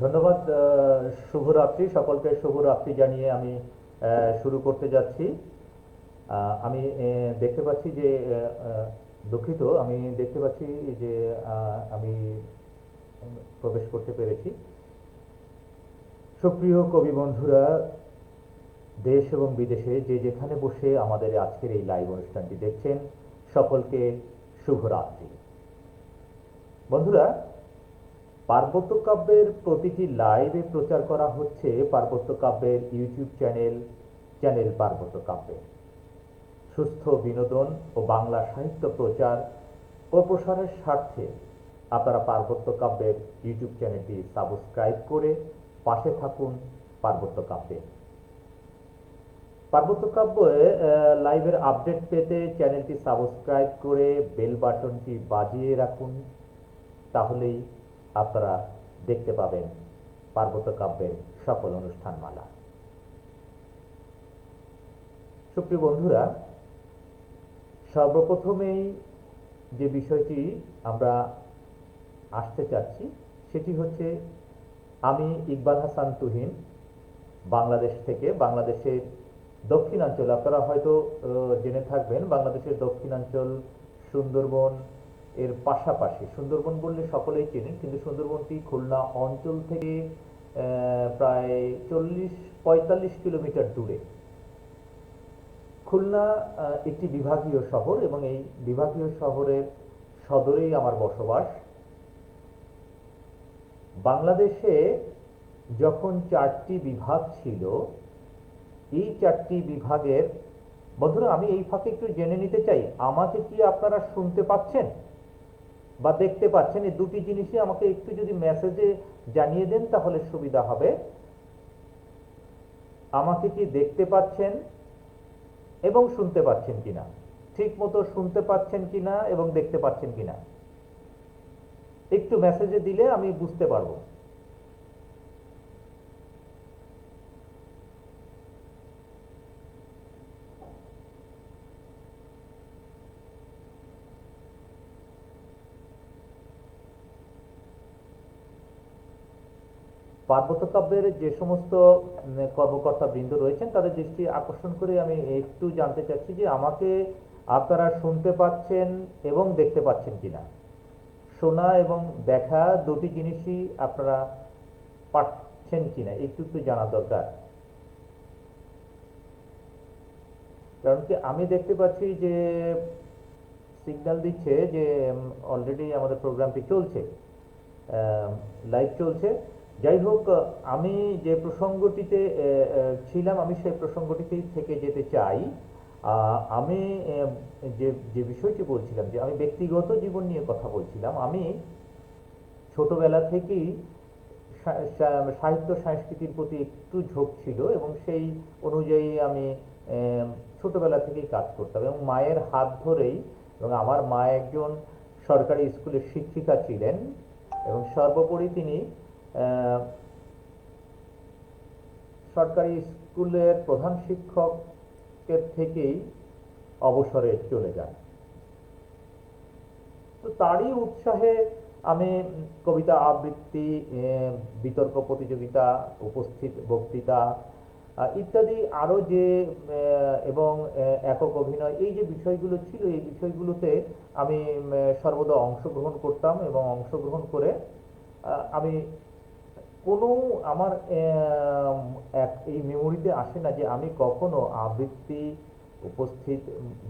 ধন্যবাদ। শুভরাত্রি, সকলকে শুভরাত্রি জানিয়ে আমি শুরু করতে যাচ্ছি। আমি দেখতে পাচ্ছি যে দুঃখিত, আমি দেখতে পাচ্ছি যে আমি প্রবেশ করতে পেরেছি। সুপ্রিয় কবি বন্ধুরা, দেশ এবং বিদেশে যে যেখানে বসে আমাদের আজকের এই লাইভ অনুষ্ঠানটি দেখছেন, সকলকে শুভরাত্রি। বন্ধুরা, পার্বত্য কাব্যের প্রতিটি লাইভে প্রচার করা হচ্ছে পার্বত্য কাব্যের ইউটিউব চ্যানেল পার্বত্য কাব্যের সুস্থ বিনোদন ও বাংলা সাহিত্য প্রচার ও প্রসারের স্বার্থে আপনারা পার্বত্য কাব্যের ইউটিউব চ্যানেলটি সাবস্ক্রাইব করে পাশে থাকুন। পার্বত্য কাব্যে পার্বত্য কাব্যে লাইভের আপডেট পেতে চ্যানেলটি সাবস্ক্রাইব করে বেল বাটনটি বাজিয়ে রাখুন, তাহলেই আপনারা দেখতে পাবেন পার্বত্য কাব্যের সকল অনুষ্ঠানমালা। সুপ্রিয় বন্ধুরা, সর্বপ্রথমেই যে বিষয়টি আমরা আসতে চাচ্ছি সেটি হচ্ছে, আমি ইকবাল হাসান তুহিন, বাংলাদেশ থেকে, বাংলাদেশের দক্ষিণাঞ্চল, আপনারা হয়তো জেনে থাকবেন বাংলাদেশের দক্ষিণাঞ্চল সুন্দরবন এর পাশাপাশি। সুন্দরবন বললে সকলেই চেনেন, কিন্তু সুন্দরবনটি খুলনা অঞ্চল থেকে প্রায় 40-45 কিলোমিটার দূরে। খুলনা একটি বিভাগীয় শহর এবং এই বিভাগীয় শহরের সদরেই আমার বসবাস। বাংলাদেশে যখন 4টি বিভাগ ছিল, এই 4টি বিভাগের, বন্ধুরা আমি এই ফাঁকে একটু জেনে নিতে চাই, আমাকে কি আপনারা শুনতে পাচ্ছেন বা দেখতে পাচ্ছেন? এই দুটি জিনিসই আমাকে একটু যদি মেসেজে জানিয়ে দেন তাহলে সুবিধা হবে। আমাকে কি দেখতে পাচ্ছেন এবং শুনতে পাচ্ছেন কিনা, ঠিক মতো শুনতে পাচ্ছেন কিনা এবং দেখতে পাচ্ছেন কিনা, একটু মেসেজে দিলে আমি বুঝতে পারবো। পার্বত্য কাব্যের যে সমস্ত কর্মকর্তা বৃন্দ রয়েছেন তাদের দৃষ্টি আকর্ষণ করে আমি একটু জানতে চাচ্ছি যে আমাকে আপনারা শুনতে পাচ্ছেন এবং দেখতে পাচ্ছেন কিনা। শোনা এবং দেখা দুটি জিনিসই আপনারা পাচ্ছেন কিনা একটু একটু জানা দরকার। কারণ কি আমি দেখতে পাচ্ছি যে সিগন্যাল দিচ্ছে যে অলরেডি আমাদের প্রোগ্রামটি চলছে, লাইভ চলছে। যাই হোক, আমি যে প্রসঙ্গটিতে ছিলাম আমি সেই প্রসঙ্গটিতেই থেকে যেতে চাই। আমি যে যে বিষয়টি বলছিলাম, যে আমি ব্যক্তিগত জীবন নিয়ে কথা বলছিলাম। আমি ছোটবেলা থেকেই সাহিত্য সংস্কৃতির প্রতি একটু ঝোঁক ছিল এবং সেই অনুযায়ী আমি ছোটবেলা থেকেই কাজ করতাম এবং মায়ের হাত ধরেই, এবং আমার মা একজন সরকারি স্কুলের শিক্ষিকা ছিলেন এবং সর্বোপরি তিনি সরকারি স্কুলের প্রধান শিক্ষকের থেকেই অবসরে চলে যান। তো তারই উৎসাহে আমি কবিতা আবৃত্তি, বিতর্ক প্রতিযোগিতা, উপস্থিত বক্তৃতা ইত্যাদি আরও যে এবং একক অভিনয়, এই যে বিষয়গুলো ছিল, এই বিষয়গুলোতে আমি সর্বদা অংশগ্রহণ করতাম এবং অংশগ্রহণ করে আমি কোনো আমার এই মেমোরিতে আসে না যে আমি কখনো আবৃত্তি, উপস্থিত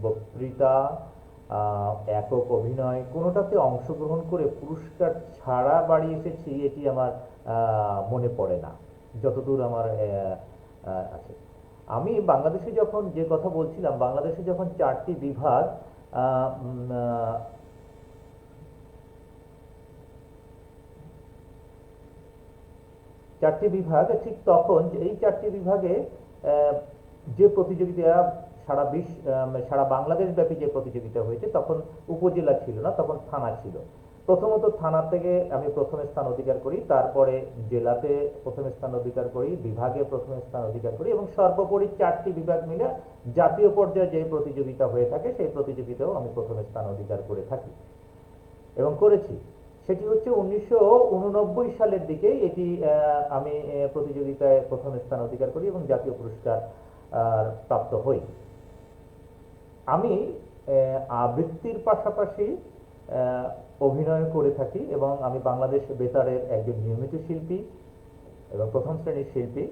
বক্তৃতা, একক অভিনয় কোনোটাতে অংশগ্রহণ করে পুরস্কার ছাড়া বাড়ি এসেছি, এটি আমার মনে পড়ে না যতদূর আমার আছে। আমি বাংলাদেশে যখন, যে কথা বলছিলাম, বাংলাদেশে যখন 4টি বিভাগ আহ, উম, আহ, 4টি বিভাগ, ঠিক তখন এই 4টি বিভাগে যে প্রতিযোগিতা সারা বাংলাদেশ ব্যাপী যে প্রতিযোগিতা হয়েছে, তখন উপজেলা ছিল না, তখন থানা ছিল। প্রথমত থানা থেকে আমি প্রথম স্থান অধিকার করি, তারপরে জেলাতে প্রথম স্থান অধিকার করি, বিভাগে প্রথম স্থান অধিকার করি এবং সর্বোপরি 4টি বিভাগ মিলে জাতীয় পর্যায়ে যে প্রতিযোগিতা হয়ে থাকে সেই প্রতিযোগিতাও আমি প্রথম স্থান অধিকার করে থাকি এবং করেছি। সেটি হচ্ছে 1989 সালের দিকে এটি আমি প্রতিযোগিতায় প্রথম স্থান অধিকার করি এবং জাতীয় পুরস্কার প্রাপ্ত হই। আমি আবৃত্তির পাশাপাশি অভিনয় করে থাকি এবং আমি বাংলাদেশ বেতারের একজন নিয়মিত শিল্পী এবং প্রথম শ্রেণীর শিল্পী।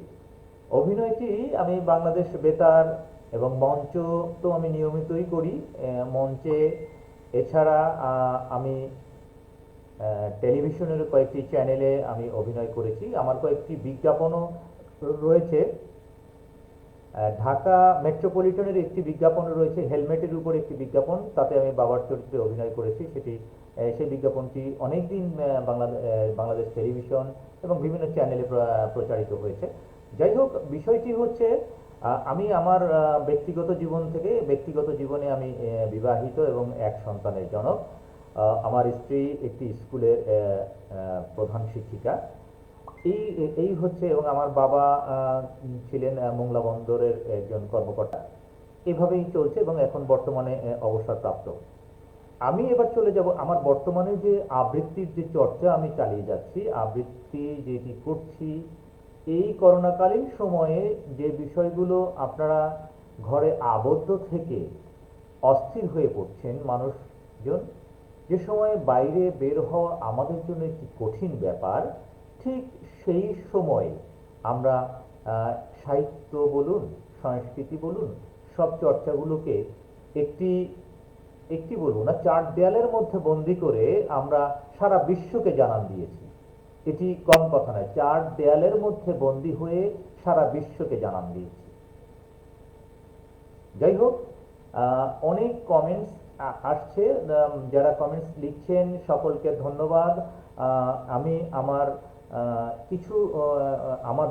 অভিনয়টি আমি বাংলাদেশ বেতার এবং মঞ্চ তো আমি নিয়মিতই করি মঞ্চে। এছাড়া আমি টেলিভিশনের কয়েকটি চ্যানেলে আমি অভিনয় করেছি। আমার কয়েকটি বিজ্ঞাপনও রয়েছে। ঢাকা মেট্রোপলিটনের একটি বিজ্ঞাপন রয়েছে, হেলমেটের উপর একটি বিজ্ঞাপন, তাতে আমি বাবার চরিত্রে অভিনয় করেছি। সেই বিজ্ঞাপনটি অনেকদিন বাংলাদেশ টেলিভিশন এবং বিভিন্ন চ্যানেলে প্রচারিত হয়েছে। যাই হোক, বিষয়টি হচ্ছে আমি আমার ব্যক্তিগত জীবনে আমি বিবাহিত এবং এক সন্তানের জনক। আমার স্ত্রী একটি স্কুলের প্রধান শিক্ষিকা। এই হচ্ছে, এবং আমার বাবা ছিলেন মোংলা বন্দরের একজন কর্মকর্তা। এভাবেই চলছে এবং এখন বর্তমানে অবসরপ্রাপ্ত। আমি এবার চলে যাব আমার বর্তমানে যে আবৃত্তির যে চর্চা আমি চালিয়ে যাচ্ছি, আবৃত্তি যেটি করছি, এই করোনাকালীন সময়ে যে বিষয়গুলো আপনারা ঘরে আবদ্ধ থেকে অস্থির হয়ে পড়ছেন মানুষজন, যে সময়ে বাইরে বের হওয়া আমাদের জন্য একটি কঠিন ব্যাপার, ঠিক সেই সময় আমরা সাহিত্য বলুন, সংস্কৃতি বলুন, সব চর্চাগুলোকে একটি বলবো না, 4 দেয়ালের মধ্যে বন্দি করে আমরা সারা বিশ্বকে জানান দিয়েছি। এটি কম কথা নয়, 4 দেয়ালের মধ্যে বন্দি হয়ে সারা বিশ্বকে জানান দিয়েছি। যাই হোক, অনেক কমেন্টস আসছে, যারা কমেন্টস লিখছেন সকলকে ধন্যবাদ। আমি আমার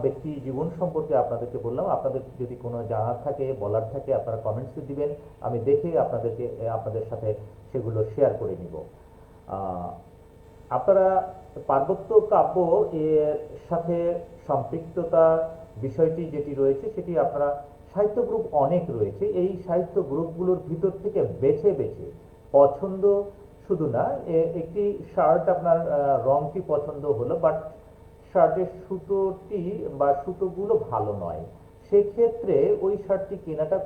ব্যক্তি জীবন সম্পর্কে আপনাদেরকে বললাম। আপনাদের যদি কোনো জানার থাকে, বলার থাকে, আপনারা কমেন্টসে দিবেন, আমি দেখে আপনাদের সাথে সেগুলো শেয়ার করে নিব। আপনারা পার্বত্য কাব্য এর সাথে সম্পৃক্ততা বিষয়টি যেটি রয়েছে, সেটি আপনারা সাহিত্য গ্রুপ অনেক রয়েছে, এই সাহিত্য গ্রুপগুলোর ভিতর থেকে বেছে বেছে পছন্দ শুধু না, একটি শার্ট আপনার রংটি পছন্দ হলো, বাট শার্টের সুতোটি বা সুতোগুলো ভালো নয়, সেক্ষেত্রে ওই শার্টটি কেনাটা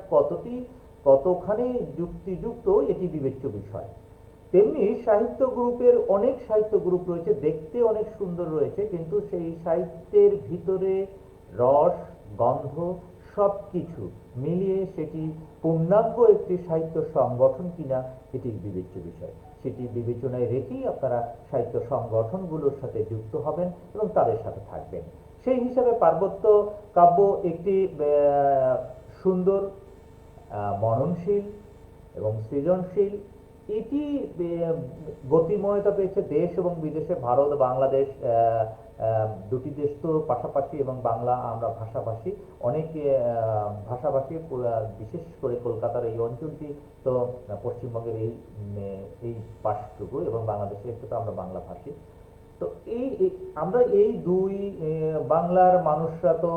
কতখানি যুক্তিযুক্ত, এটি বিবেচ্য বিষয়। তেমনি অনেক সাহিত্য গ্রুপ রয়েছে, দেখতে অনেক সুন্দর রয়েছে, কিন্তু সেই সাহিত্যের ভিতরে রস, গন্ধ সবকিছু মিলিয়ে সেটি পূর্ণাঙ্গ একটি সাহিত্য সংগঠন কিনা, এটি বিবেচ্য বিষয়। সেটি বিবেচনায় রেখেই আপনারা সাহিত্য সংগঠনগুলোর সাথে যুক্ত হবেন এবং তাদের সাথে থাকবেন। সেই হিসাবে পার্বত্য কাব্য একটি সুন্দর, মননশীল এবং সৃজনশীল, এটি গতিময়তা পেয়েছে দেশ এবং বিদেশে। ভারত, বাংলাদেশ দুটি দেশ তো পাশাপাশি, এবং আমরা ভাষাভাষী, অনেক ভাষাভাষী, বিশেষ করে কলকাতার এই অঞ্চলটি তো পশ্চিমবঙ্গের এই পাশটুকু, এবং বাংলাদেশের একটু তো আমরা বাংলা ভাষী। তো আমরা এই দুই বাংলার মানুষরা তো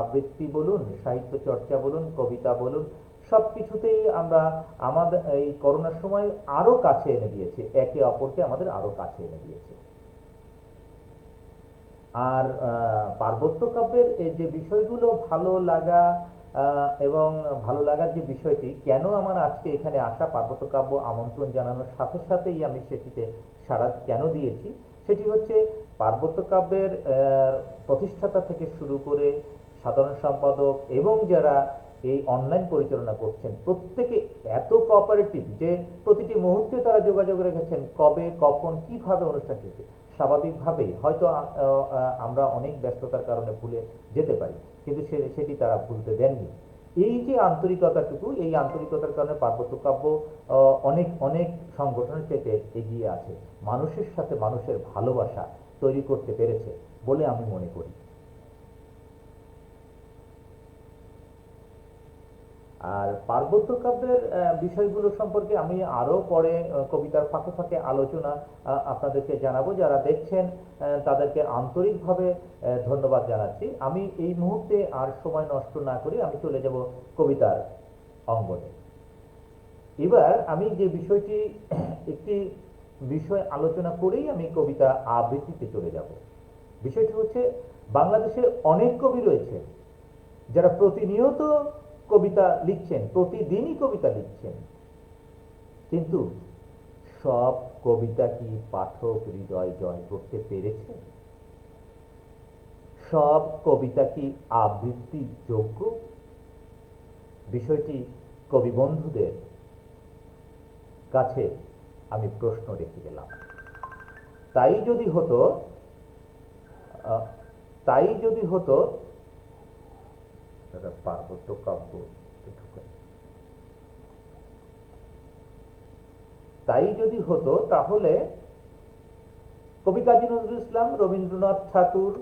আবৃত্তি বলুন, সাহিত্য চর্চা বলুন, কবিতা বলুন, সবকিছুতেই আমরা আমাদের এই করোনার সময় আরো কাছে এনে দিয়েছে, একে অপরকে আমাদের আরো কাছে এনে দিয়েছে। আর পার্বত্য কাব্যের যে বিষয়গুলো ভালো লাগা এবং ভালো লাগার যে বিষয়টি, কেন আমার আজকে এখানে আসা, পার্বত্য কাব্য আমন্ত্রণ জানানোর সাথে সাথেই আমি সেটিতে সাড়া কেন দিয়েছি, সেটি হচ্ছে পার্বত্য কাব্যের প্রতিষ্ঠাতা থেকে শুরু করে সাধারণ সম্পাদক এবং যারা এই অনলাইন পরিচালনা করছেন, প্রত্যেকে এত কোঅপারেটিভ যে প্রতিটি মুহূর্তে তারা যোগাযোগ রেখেছেন, কবে, কখন, কিভাবে অনুষ্ঠানটিতে। স্বাভাবিকভাবেই হয়তো আমরা অনেক ব্যস্ততার কারণে ভুলে যেতে পারি, কিন্তু সেটি তারা ভুলতে দেননি। এই যে আন্তরিকতাটুকু, এই আন্তরিকতার কারণে পার্বত্য কাব্য অনেক অনেক সংগঠনের চাইতে এগিয়ে আছে, মানুষের সাথে মানুষের ভালোবাসা তৈরি করতে পেরেছে বলে আমি মনে করি। আর পার্বত্য কাব্যের বিষয়গুলো সম্পর্কে আমি আরো পরে কবিতার ফাঁকে ফাঁকে আলোচনা আপনাদেরকে জানাবো। যারা দেখছেন তাদেরকে আন্তরিকভাবে ধন্যবাদ জানাচ্ছি। আমি এই মুহূর্তে আর সময় নষ্ট না করে আমি চলে যাব কবিতার অঙ্গনে। এবার আমি যে বিষয়টি একটি বিষয় আলোচনা করেই আমি কবিতা আবৃত্তিতে চলে যাব। বিষয়টি হচ্ছে, বাংলাদেশে অনেক কবি রয়েছে যারা প্রতিনিয়ত কবিতা লিখছেন, প্রতিদিনই কবিতা লিখছেন, কিন্তু সব কবিতা কি পাঠক হৃদয় জয় করতে পেরেছে? সব কবিতা কি আবৃত্তি যোগ্য? বিষয়টি কবি বন্ধুদের কাছে আমি প্রশ্ন রেখে গেলাম। তাই যদি হতো আহ, তাই যদি হতো পার্বত্য কাব্য, তাই যদি হতো তাহলে কবি কাজী নজরুল ইসলাম, রবীন্দ্রনাথ ঠাকুর,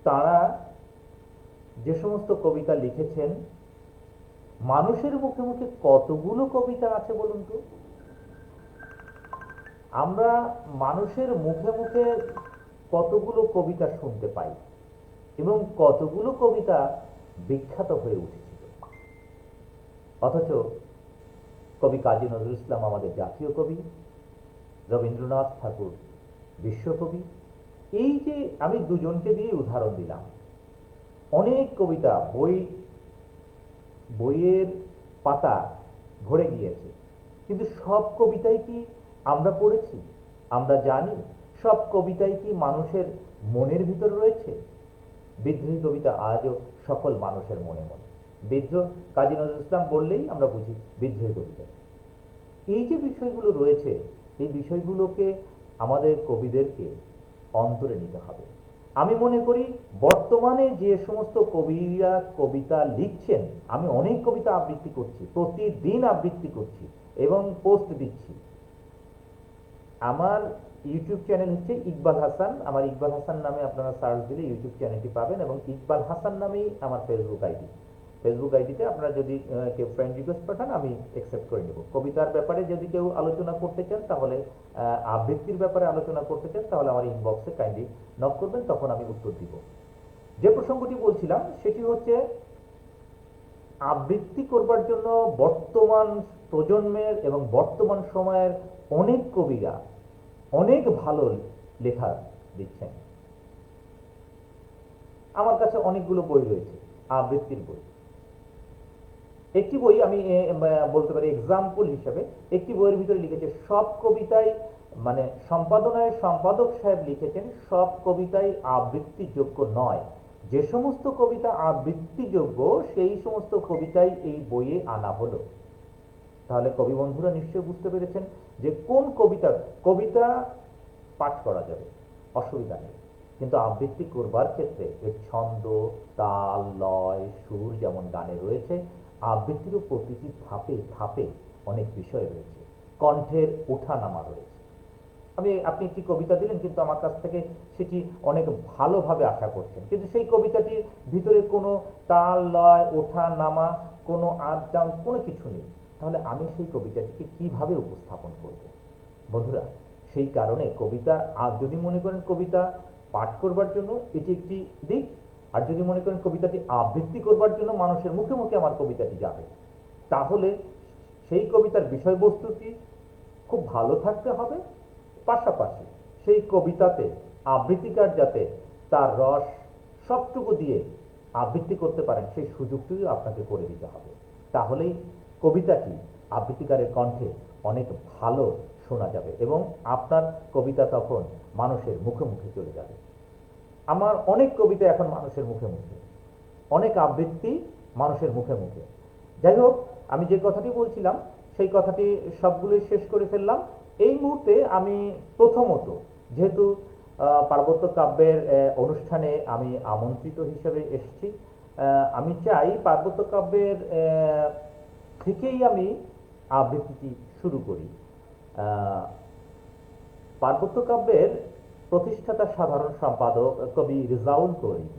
তারা যে সমস্ত কবিতা লিখেছেন, মানুষের মুখে মুখে কতগুলো কবিতা আছে বলুন তো? আমরা মানুষের মুখে মুখে কতগুলো কবিতা শুনতে পাই এবং কতগুলো কবিতা বিখ্যাত হয়ে উঠেছিল, অথচ কবি কাজী নজরুল ইসলাম আমাদের জাতীয় কবি, রবীন্দ্রনাথ ঠাকুর বিশ্বকবি। এই যে আমি দুজনকে দিয়ে উদাহরণ দিলাম, অনেক কবিতা বইয়ের পাতা ভরে গিয়েছে, কিন্তু সব কবিতাই কি আমরা পড়েছি, আমরা জানি? সব কবিতাই কি মানুষের মনের ভিতর রয়েছে? বিদ্রোহী কবিতা আজও সকল মানুষের মনে মনে। বিদ্রোহ, কাজী নজরুল ইসলাম বললেই আমরা বুঝি বিদ্রোহী কবিতা। এই যে বিষয়গুলো রয়েছে, এই বিষয়গুলোকে আমাদের কবিদেরকে অন্তরে নিতে হবে। আমি মনে করি বর্তমানে যে সমস্ত কবিরা কবিতা লিখছেন, আমি অনেক কবিতা আবৃত্তি করছি, প্রতিদিন আবৃত্তি করছি এবং পোস্ট দিচ্ছি। আমার ইউটিউব চ্যানেল হচ্ছে ইকবাল হাসান। আমার ইকবাল হাসান নামে আপনারা সার্চ দিলে ইউটিউব চ্যানেলটি পাবেন, এবং ইকবাল হাসান নামেই আমার ফেসবুক আইডি। ফেসবুক আইডিতে আপনারা যদি কেউ ফ্রেন্ড রিকোয়েস্ট পাঠান, আমি অ্যাকসেপ্ট করে নেব। কবিতার ব্যাপারে যদি কেউ আলোচনা করতে চান, তাহলে আবৃত্তির ব্যাপারে আলোচনা করতে চান, তাহলে আমার ইনবক্সে কাইন্ডলি নক করবেন, তখন আমি উত্তর দিব। যে প্রসঙ্গটি বলছিলাম সেটি হচ্ছে, আবৃত্তি করবার জন্য বর্তমান প্রজন্মের এবং বর্তমান সময়ের অনেক কবিরা অনেক ভালো লেখা দিচ্ছেন। আমার কাছে অনেকগুলো বই রয়েছে আবৃত্তির বই। একটি বই আমি বলতে পারি এক্সাম্পল হিসেবে, একটি বইয়ের ভিতরে লিখেছে সব কবিতাই, মানে সম্পাদনায় সম্পাদক সাহেব লিখেছেন সব কবিতাই আবৃত্তিযোগ্য নয়, যে সমস্ত কবিতা আবৃত্তিযোগ্য সেই সমস্ত কবিতাই এই বইয়ে আনা হলো। তাহলে কবি বন্ধুরা নিশ্চয় বুঝতে পেরেছেন যে কোন কবিতা কবিতা পাঠ করা যাবে, অসুবিধা নেই, কিন্তু আবৃত্তি করবার ক্ষেত্রে এর ছন্দ, তাল, লয়, সুর যেমন গানে রয়েছে, আবৃত্তিরও প্রতিটি ধাপে ধাপে অনেক বিষয় রয়েছে, কণ্ঠের ওঠানামা রয়েছে। আপনি একটি কবিতা দিলেন, কিন্তু আমার কাছ থেকে সেটি অনেক ভালোভাবে আশা করছেন, কিন্তু সেই কবিতাটির ভিতরে কোনো তাল, লয়, ওঠা নামা, কোনো আপ ডাউন, কোনো কিছু নেই, তাহলে আমি সেই কবিতাটিকে কিভাবে উপস্থাপন করব? বন্ধুরা, সেই কারণে কবিতা যদি মনে করেন কবিতা পাঠ করবার জন্য এটি একটি দিক, আর যদি মনে করেন কবিতাটি আবৃত্তি করবার জন্য মানুষের মুখে মুখে আমার কবিতাটি যাবে, তাহলে সেই কবিতার বিষয়বস্তুটি খুব ভালো থাকতে হবে, পাশাপাশি সেই কবিতাতে আবৃত্তিকার যাতে তার রস সবটুকু দিয়ে আবৃত্তি করতে পারেন সেই সুযোগটিও আপনাকে করে দিতে হবে। তাহলেই কবিতাটি আবৃত্তিকারের কণ্ঠে অনেক ভালো শোনা যাবে এবং আপনার কবিতা তখন মানুষের মুখে মুখে চলে যাবে। আমার অনেক কবিতা এখন মানুষের মুখে মুখে, অনেক আবৃত্তি মানুষের মুখে মুখে। যাই হোক, আমি যে কথাটি বলছিলাম সেই কথাটি সবগুলোই শেষ করে ফেললাম। এই মুহূর্তে আমি প্রথমত, যেহেতু পার্বত্য কাব্যের অনুষ্ঠানে আমি আমন্ত্রিত হিসেবে এসেছি, আমি চাই পার্বত্য কাব্যের থেকেই আমি আবৃত্তিটি শুরু করি। পার্বত্য কাব্যের প্রতিষ্ঠাতা সাধারণ সম্পাদক কবি রেজাউল করিম,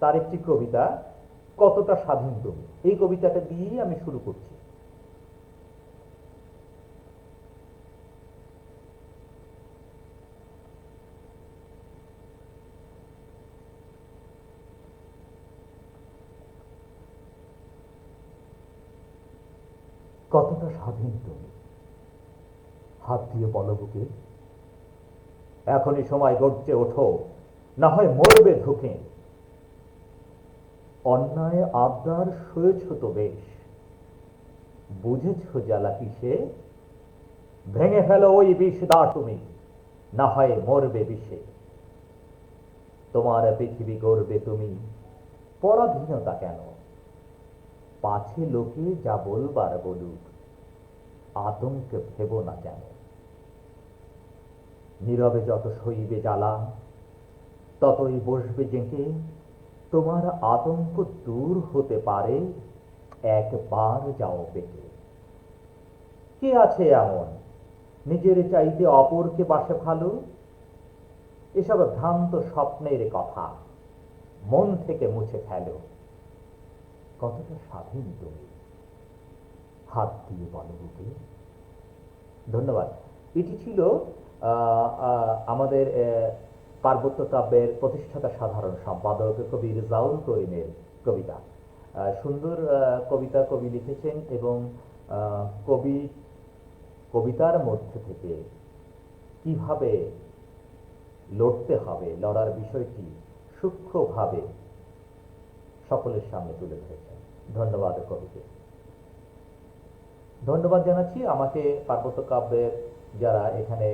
তার একটি কবিতা কতটা স্বাধীন তুমি, এই কবিতাটা দিয়েই আমি শুরু করছি। কতটা স্বাধীন তুমি, হাত দিয়ে বলো বুকে, এখনই সময় গড়ছে ওঠো, না হয় মরবে ধুকে। অন্যায় আবদার সয়েছ তো বেশ, বুঝেছ জ্বালা কিসে, ভেঙে ফেলো ওই বিষ দা তুমি, না হয় মরবে বিষে। তোমার পৃথিবী গড়বে তুমি, পরাধীনতা কেন, পাছে লোকে যা বলবার বলুক, আতঙ্কে ভেবো না কেন। নীরবে যত সইবে জ্বালা, ততই বসবে জেঁকে, তোমার আতঙ্ক দূর হতে পারে একবার যাও পেটে। কে আছে এমন নিজের চাইতে অপরকে বাসে ভালো, এসব ভ্রান্ত স্বপ্নের কথা মন থেকে মুছে ফেলো। কতটা স্বাধীন তুমি, হাত দিয়ে বলো বুকে। ধন্যবাদ। এটি ছিল আমাদের পার্বত্য কাব্যের প্রতিষ্ঠাতা সাধারণ সম্পাদক কবি রেজাউল করিমের কবিতা। সুন্দর কবিতা কবি লিখেছেন এবং কবি কবিতার মধ্যে থেকে কিভাবে লড়তে হবে, লড়ার বিষয়টি সূক্ষ্মভাবে সকলের সামনে তুলে ধরেছেন। ধন্যবাদ কবিকে। ধন্যবাদ জানাচ্ছি আমাকে পার্বত্য কাব্যের যারা এখানে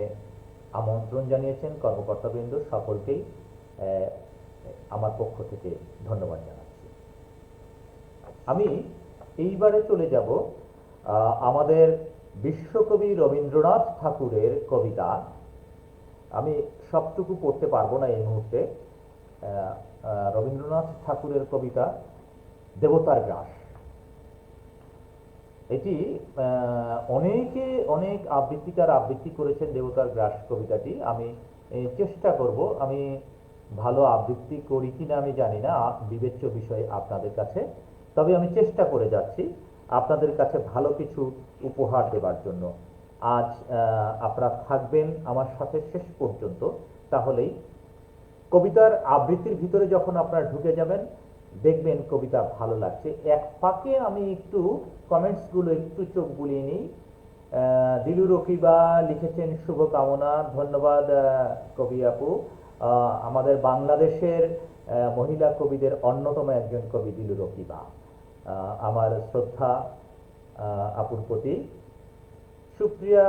আমন্ত্রণ জানিয়েছেন কর্মকর্তাবৃন্দ সকলকেই আমার পক্ষ থেকে ধন্যবাদ জানাচ্ছি। আমি এইবারে চলে যাব আমাদের বিশ্বকবি রবীন্দ্রনাথ ঠাকুরের কবিতা। আমি সবটুকু পড়তে পারবো না এই মুহূর্তে। রবীন্দ্রনাথ ঠাকুরের কবিতা দেবতার গ্রাস। এটি অনেকে অনেক আবৃত্তিকার আবৃত্তি করেছেন দেবতার গ্রাস কবিতাটি। আমি চেষ্টা করব, আমি ভালো আবৃত্তি করি কিনা আমি জানি না, বিবেচ্য বিষয় আপনাদের কাছে, তবে আমি চেষ্টা করে যাচ্ছি আপনাদের কাছে ভালো কিছু উপহার দেবার জন্য। আজ আপনারা থাকবেন আমার সাথে শেষ পর্যন্ত, তাহলেই কবিতার আবৃত্তির ভিতরে যখন আপনারা ঢুকে যাবেন দেখবেন কবিতা ভালো লাগছে। এক ফাঁকে আমি একটু কমেন্টসগুলো একটু চোখ বুলিয়ে নিই। দিলু রকিবা লিখেছেন শুভকামনা, ধন্যবাদ কবি আপু। আমাদের বাংলাদেশের মহিলা কবিদের অন্যতম একজন কবি দিলু রকিবা, আমার শ্রদ্ধা আপুর প্রতি। সুপ্রিয়া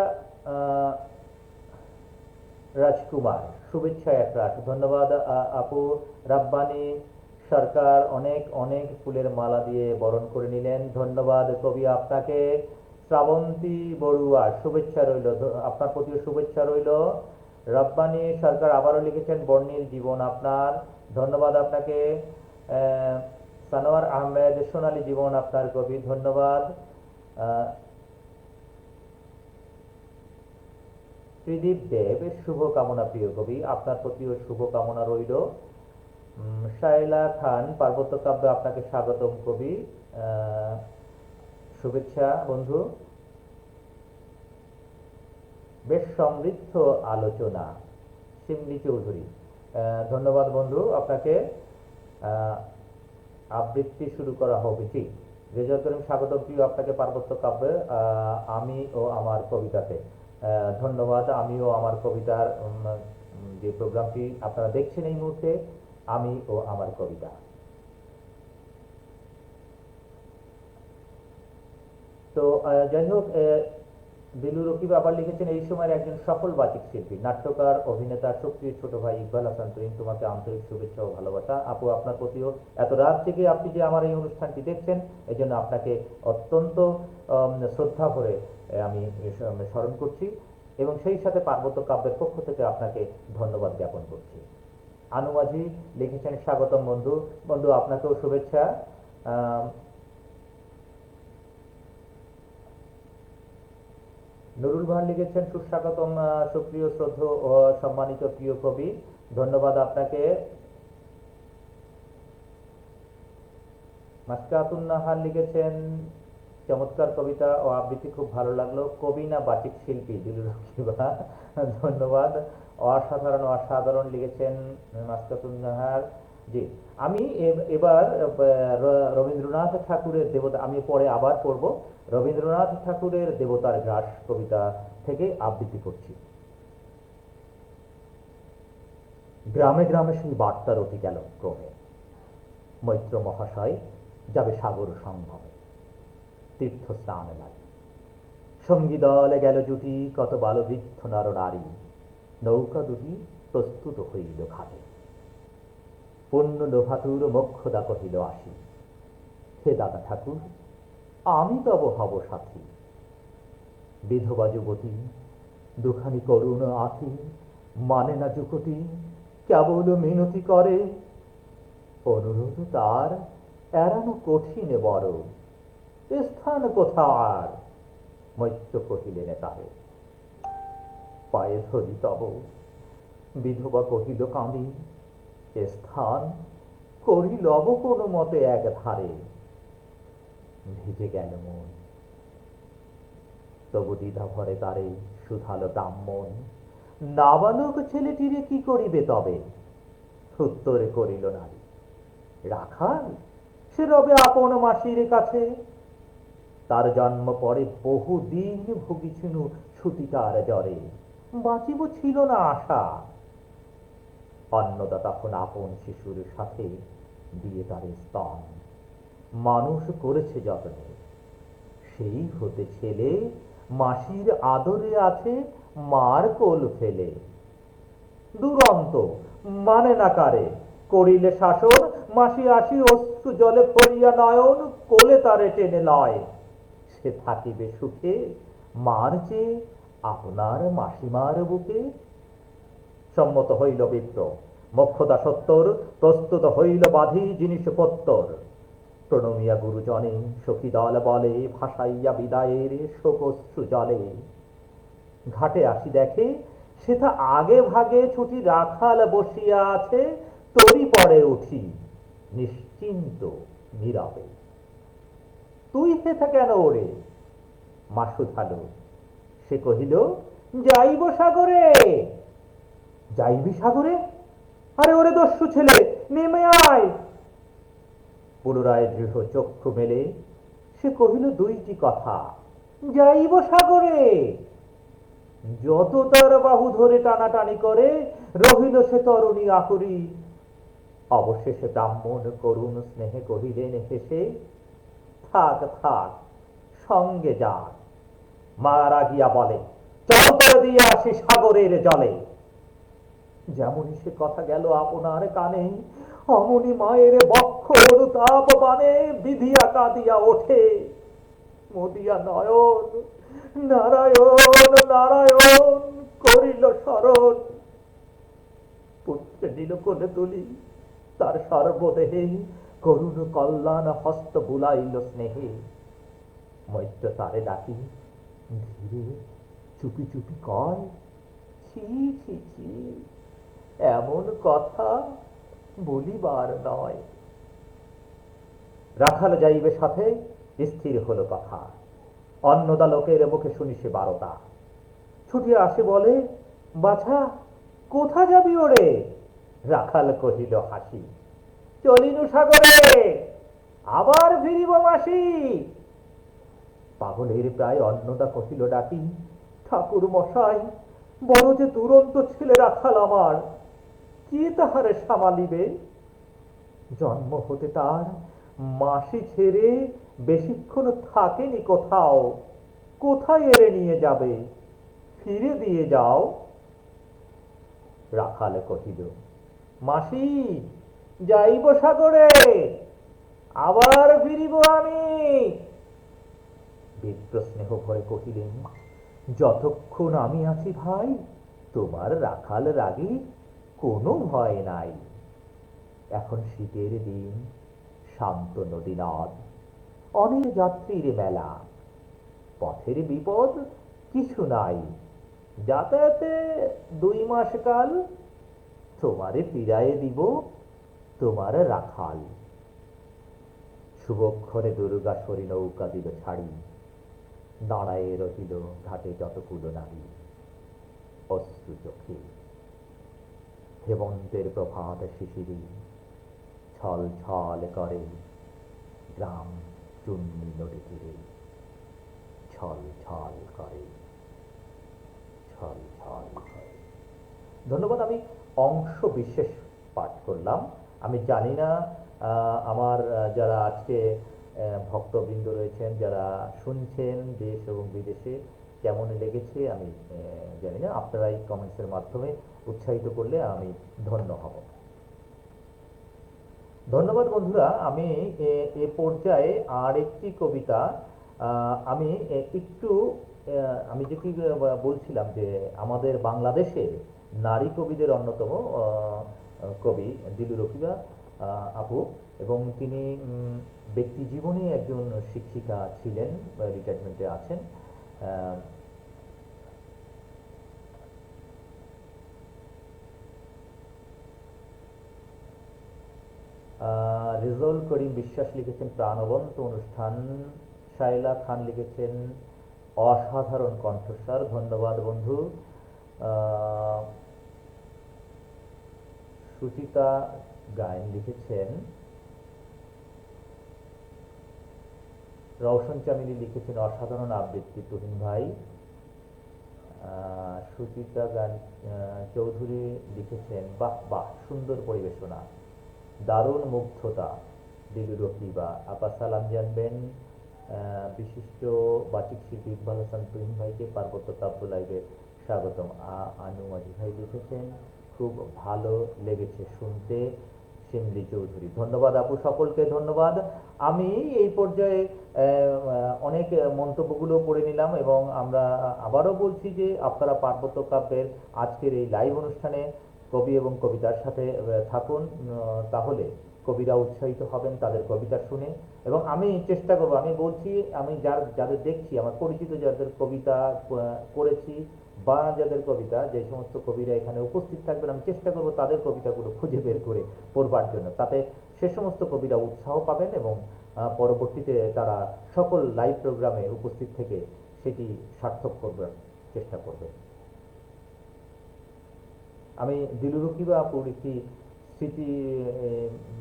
রাজকুমার শুভেচ্ছা একরাশ, ধন্যবাদ আপু। রাব্বানি সরকার অনেক অনেক ফুলের মালা দিয়ে বরণ করে নিলেন, ধন্যবাদ কবি আপনাকে। শ্রাবন্তী বড়ুয়া শুভেচ্ছা রইল, আপনার প্রতিও শুভেচ্ছা রইল। রব্বানি সরকার আবারও লিখেছেন বর্ণিল জীবন আপনার, ধন্যবাদ আপনাকে। সানোয়ার আহমেদ সোনালী জীবন আপনার কবি, ধন্যবাদ। ত্রিদীপ দেব শুভকামনা প্রিয় কবি, আপনার প্রতিও শুভকামনা রইল। শায়লা খান পার্বত্য কাব্য আপনাকে স্বাগতম কবি, শুভেচ্ছা বন্ধু। বেশ সমৃদ্ধ আলোচনা শিমলি চৌধুরী, ধন্যবাদ বন্ধু আপনাকে। আবৃত্তি শুরু করা হবে, জি রেজাউল করিম স্বাগতম প্রিয় আপনাকে পার্বত্য কাব্যে আমি ও আমার কবিতাতে। ধন্যবাদ। আমিও আমার কবিতার যে প্রোগ্রামটি আপনারা দেখছেন এই মুহূর্তে, আমি ও আমার কবিতা। তো যাই হোক, দিলু রকিব আবার লিখেছেন এই সময়ের একজন সফল বাচিক শিল্পী, নাট্যকার, অভিনেতা, সক্রিয় ছোট ভাই ইকবাল হাসান তুহিন, তোমাকে আন্তরিক শুভেচ্ছা ও ভালোবাসা। আপু আপনার প্রতিও এত রাত থেকে আপনি যে আমার এই অনুষ্ঠানটি দেখছেন এই জন্য আপনাকে অত্যন্ত শ্রদ্ধা করে আমি স্মরণ করছি এবং সেই সাথে পার্বত্য কাব্যের পক্ষ থেকে আপনাকে ধন্যবাদ জ্ঞাপন করছি। আনু মাঝি লিখেছেন স্বাগতম বন্ধু, বন্ধু আপনাকেও শুভেচ্ছা। নুরুল ভান লিখেছেন সুস্বাগতম সুপ্রিয় শ্রদ্ধ ও সম্মানিত প্রিয় কবি, ধন্যবাদ আপনাকে। মাসকাতুন নাহার লিখেছেন চমৎকার কবিতা ও আবৃত্তি খুব ভালো লাগলো, কবি না বাচিক শিল্পী দিলু রকিবা, ধন্যবাদ। অসাধারণ অসাধারণ লিখেছেন মাসকাতুন নাহার। জি, আমি এবার রবীন্দ্রনাথ ঠাকুরের দেবতা, আমি পরে আবার পড়ব, রবীন্দ্রনাথ ঠাকুরের দেবতার গ্রাস কবিতা থেকে আবৃত্তি করছি। গ্রামে গ্রামে সেই বার্তা রটি গেল ক্রমে, মৈত্র মহাশয় যাবে সাগর সঙ্গমে, তীর্থ স্নান লাগে, সঙ্গী দলে গেল জুটি, কত বালবৃদ্ধ নর নারী, নৌকা দুটি প্রস্তুত হইল ঘাটে, পূর্ণ লোভাতুর মোক্ষদা কহিল আসি, হে দাদা ঠাকুর আমি তব হব সাথী, বিধবা যুবতী দুখানি করুণ আঁখি, মানে না যুকতি কেবল মিনতি করে, অনুরোধ তার এড়ানো কঠিন বড়, স্থান কোথার, মৈত্র কহিলেন তাহে, পায়ে ধরি তব, বিধবা কহিল কাঁদি, স্থান করি লব কোনো মতে এক ধারে, ভিজে গেল মন, তবু দ্বিধা ভরে তারে সুধালো ব্রাহ্মণ, নাবালক ছেলেটিরে কি করিবে তবে, উত্তরে করিল নারী, রাখাল সে রবে আপন মাসির কাছে, তার জন্ম পরে বহুদিন ভুগিছিনু সুতিকার জ্বরে, বাঁচিব ছিল না আশা, অন্নদা তখন আপন শিশুর সাথে দিয়ে তারে স্তন, মানুষ করেছে যত্নে, সেই হতে ছেলে মাসির আদরে আছে মার কোল ফেলে, দুরন্ত মানে না কারে, করিলে শাসন, মাসি আসি অশ্রু জলে ভরিয়া নয়ন, কোলে তারে টেনে লয়, সে থাকিবে সুখে মার চেয়ে আপনার মাসিমার বুকে। সম্মত হইল বিপ্র, মোক্ষদা সত্তর, প্রস্তুত হইল বাধি জিনিসপত্তর, প্রণমিয়া গুরুজনে সখী দল বলে, ভাসাইয়া বিদায়ের শোকশ্রু জলে, ঘাটে আসি দেখে সেথা আগে ভাগে ছুটি রাখাল বসিয়া আছে, তরি পরে উঠি নিশ্চিন্ত নীরবে, তুই হেথা কেন ওরে, মা শুধালো, সে কহিল যাইব সাগরে, যাইবি সাগরে, আরে ওরে দস্যু ছেলে নেমে আয়, পুনরায় দৃঢ় চক্ষু মেলে সে কহিল দুইটি কথা, যাইব সাগরে, যত তার বাহু ধরে টানাটানি করে রহিল সে তরুণী আকুরি, অবশেষে ব্রাহ্মণ করুণ স্নেহে কহিলেন হেসে, থাক থাক সঙ্গে যাক, মা রাগিয়া বলে চল করে দিয়ে আসি সাগরের জলে, যেমনই সে কথা গেল আপনার কানে, অমনি মায়ের বক্ষ অনুতাপ বানে বিধিয়া কাঁদিয়া ওঠে, মদিয়া নয়ন নারায়ণ নারায়ণ করিল স্মরণ, পুত্রে নিল কোলে তুলি, তার সর্বদেহে করুণ কল্যাণ হস্ত বুলাইল স্নেহে, মৈত্র তারে ডাকি ধীরে চুপি চুপি কয়, ছি ছি ছি এমন কথা বলিবার নয়। রাখাল যাইবে সাথে, স্থির হলো কথা, অন্নদা লোকের মুখে শুনি সে বারতা, ছুটিয়া আসে বলে বাছা কোথা যাবি ওরে, রাখাল কহিল হাসি, চলিনু সাগরে, আবার ফিরিব মাসি, পাগলের প্রায় অন্নদা কহিল ডাকি, ঠাকুর মশাই বড় যে দুরন্ত ছেলে রাখাল আমার, কে তাহারে সামালিবে, জন্ম হতে তার মাসি ছেড়ে বেশিক্ষণ থাকেনি কোথাও, কোথায় এড়ে নিয়ে যাবে, ফিরে দিয়ে যাও। রাখাল কহিল মাসি যাইব সাগরে, আবার ফিরিব আমি, বিপ্র স্নেহ ভরে কহিলেন, যতক্ষণ আমি আছি ভাই তোমার রাখাল রাগে কোনো ভয় নাই, এখন শীতের দিন, শান্ত নদী নদ, অনেক যাত্রীর মেলা, পথের বিপদ কিছু নাই, যাতায়াতে 2 মাস কাল, তোমারে ফিরাইয়ে দিব তোমার রাখাল। শুভক্ষণে দুর্গাশ্বরী নৌকা দিল ছাড়ি, দাঁড়ায়ে রহিল ঘাটে যতগুলো নারী, অশ্রু চোখে হেমন্তের প্রভাত শিশিরী, ছল ছল করে গ্রাম চুন্নি নদী তীরে, ছল ছল করে, ছল ছল করে। ধন্যবাদ। আমি অংশ বিশেষ পাঠ করলাম। আমি জানি না আমার যারা আজকে ভক্তবৃন্দ রয়েছেন, যারা শুনছেন দেশ এবং বিদেশে, কেমন লেগেছে আমি জানি না। আপনারা এই কমেন্টসের মাধ্যমে উৎসাহিত করলে আমি ধন্য হব। ধন্যবাদ বন্ধুরা। আমি এ পর্যায়ে আর একটি কবিতা আমি একটু আমি যেটি বলছিলাম যে আমাদের বাংলাদেশে নারী কবিদের অন্যতম কবি দিলু রকিবা আপু, এবং তিনি ব্যক্তি জীবনে একজন শিক্ষিকা ছিলেন, রিটায়ারমেন্টে আছেন। রেজাউল করিম বিশ্বাস লিখেছেন প্রাণবন্ত অনুষ্ঠান। শাইলা খান লিখেছেন অসাধারণ কণ্ঠস্বর। ধন্যবাদ বন্ধু। সুচিতা গায়েন লিখেছেন, রওশন চামিলি লিখেছেন অসাধারণ আবৃত্তি তুহিন ভাই। সুচিতা গান চৌধুরী লিখেছেন বাহ বাহ সুন্দর পরিবেশনা, দারুণ মুগ্ধতা। দিলু রকিবা আপা সালাম জানবেন। বিশিষ্ট বাচিক শিল্পী ইকবাল হাসান তুহিন ভাইকে পার্বত্য কাব্য লাইভে স্বাগতম। আনু মাঝি ভাই লিখেছেন খুব ভালো লেগেছে শুনতে, শিমলি চৌধুরী। ধন্যবাদ আপু, সকলকে ধন্যবাদ। আমি এই পর্যায়ে অনেক মন্তব্যগুলো পড়ে নিলাম, এবং আমরা আবারও বলছি যে আপনারা পার্বত্য কাব্যের আজকের এই লাইভ অনুষ্ঠানে কবি এবং কবিতার সাথে থাকুন, তাহলে কবিরা উৎসাহিত হবেন তাদের কবিতা শুনে। এবং আমি চেষ্টা করব, আমি বলছি, আমি যাদের দেখছি আমার পরিচিত যাদের কবিতা করেছি বা যাদের কবিতা, যে সমস্ত কবিরা এখানে উপস্থিত থাকবেন, আমি চেষ্টা করব তাদের কবিতাগুলো খুঁজে বের করে পড়বার জন্য, তাতে সে সমস্ত কবিরা উৎসাহ পাবেন এবং পরবর্তীতে তারা সকল লাইভ প্রোগ্রামে উপস্থিত থেকে সেটি সার্থক করবার চেষ্টা করবে। আমি দিলু রকিবা আপুর একটি স্মৃতি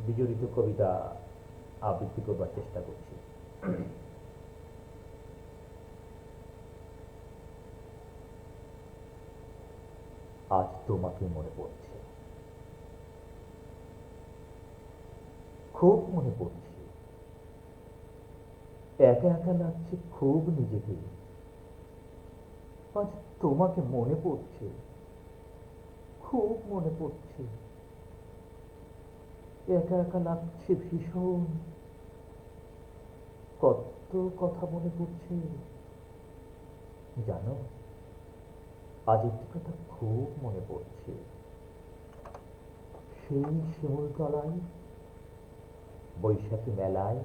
বিজড়িত কবিতা আবৃত্তি করবার চেষ্টা করছি। আজ তোমাকে মনে পড়ছে, খুব মনে পড়ছে, একা একা লাগছে খুব নিজেকে। আজ তোমাকে মনে পড়ছে, খুব মনে পড়ছে, একা একা লাগছে ভীষণ। কত কথা মনে পড়ছে জানো, আজ একটি কথা খুব মনে পড়ছে। সেই শিমুলতলায় বৈশাখী মেলায়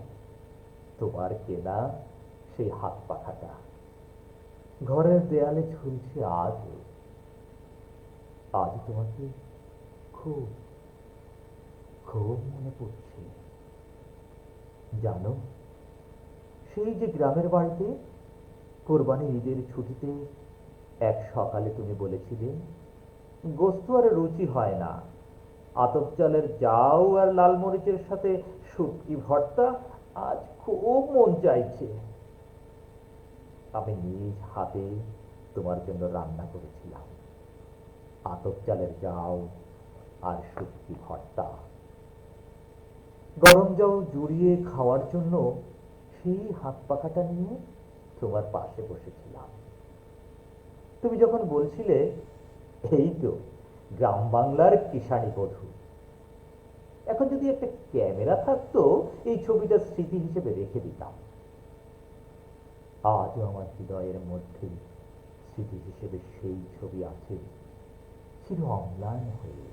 তোমার কেনা সেই হাত পাখাটা ঘরের দেয়ালে ঝুলছে আজ। আজ তোমাকে খুব খুব মনে পড়ছে জানো। সেই যে গ্রামের বাড়িতে কোরবানি ঈদের ছুটিতে এক সকালে তুমি বলেছিলে গোস্ত আর রুচি হয় না, আতপ চালের জাউ আর লাল মরিচের সাথে শুটকি ভর্তা আজ খুব মন চাইছে। আমি নিজ হাতে তোমার জন্য রান্না করেছিলাম আতপ চালের জাউ আর শুটকি ভর্তা। গরম জাউ জুড়িয়ে খাওয়ার জন্য সেই হাত পাখাটা নিয়ে তোমার পাশে বসেছিলাম। তুমি যখন বলছিলে এই তো গ্রাম বাংলার কিষাণী বধূ, এখন যদি একটা ক্যামেরা থাকতো এই ছবিটা স্মৃতি হিসেবে রেখে দিতাম। আজও আমার হৃদয়ের মধ্যে স্মৃতি হিসেবে সেই ছবি আছে চির অম্লান হয়ে।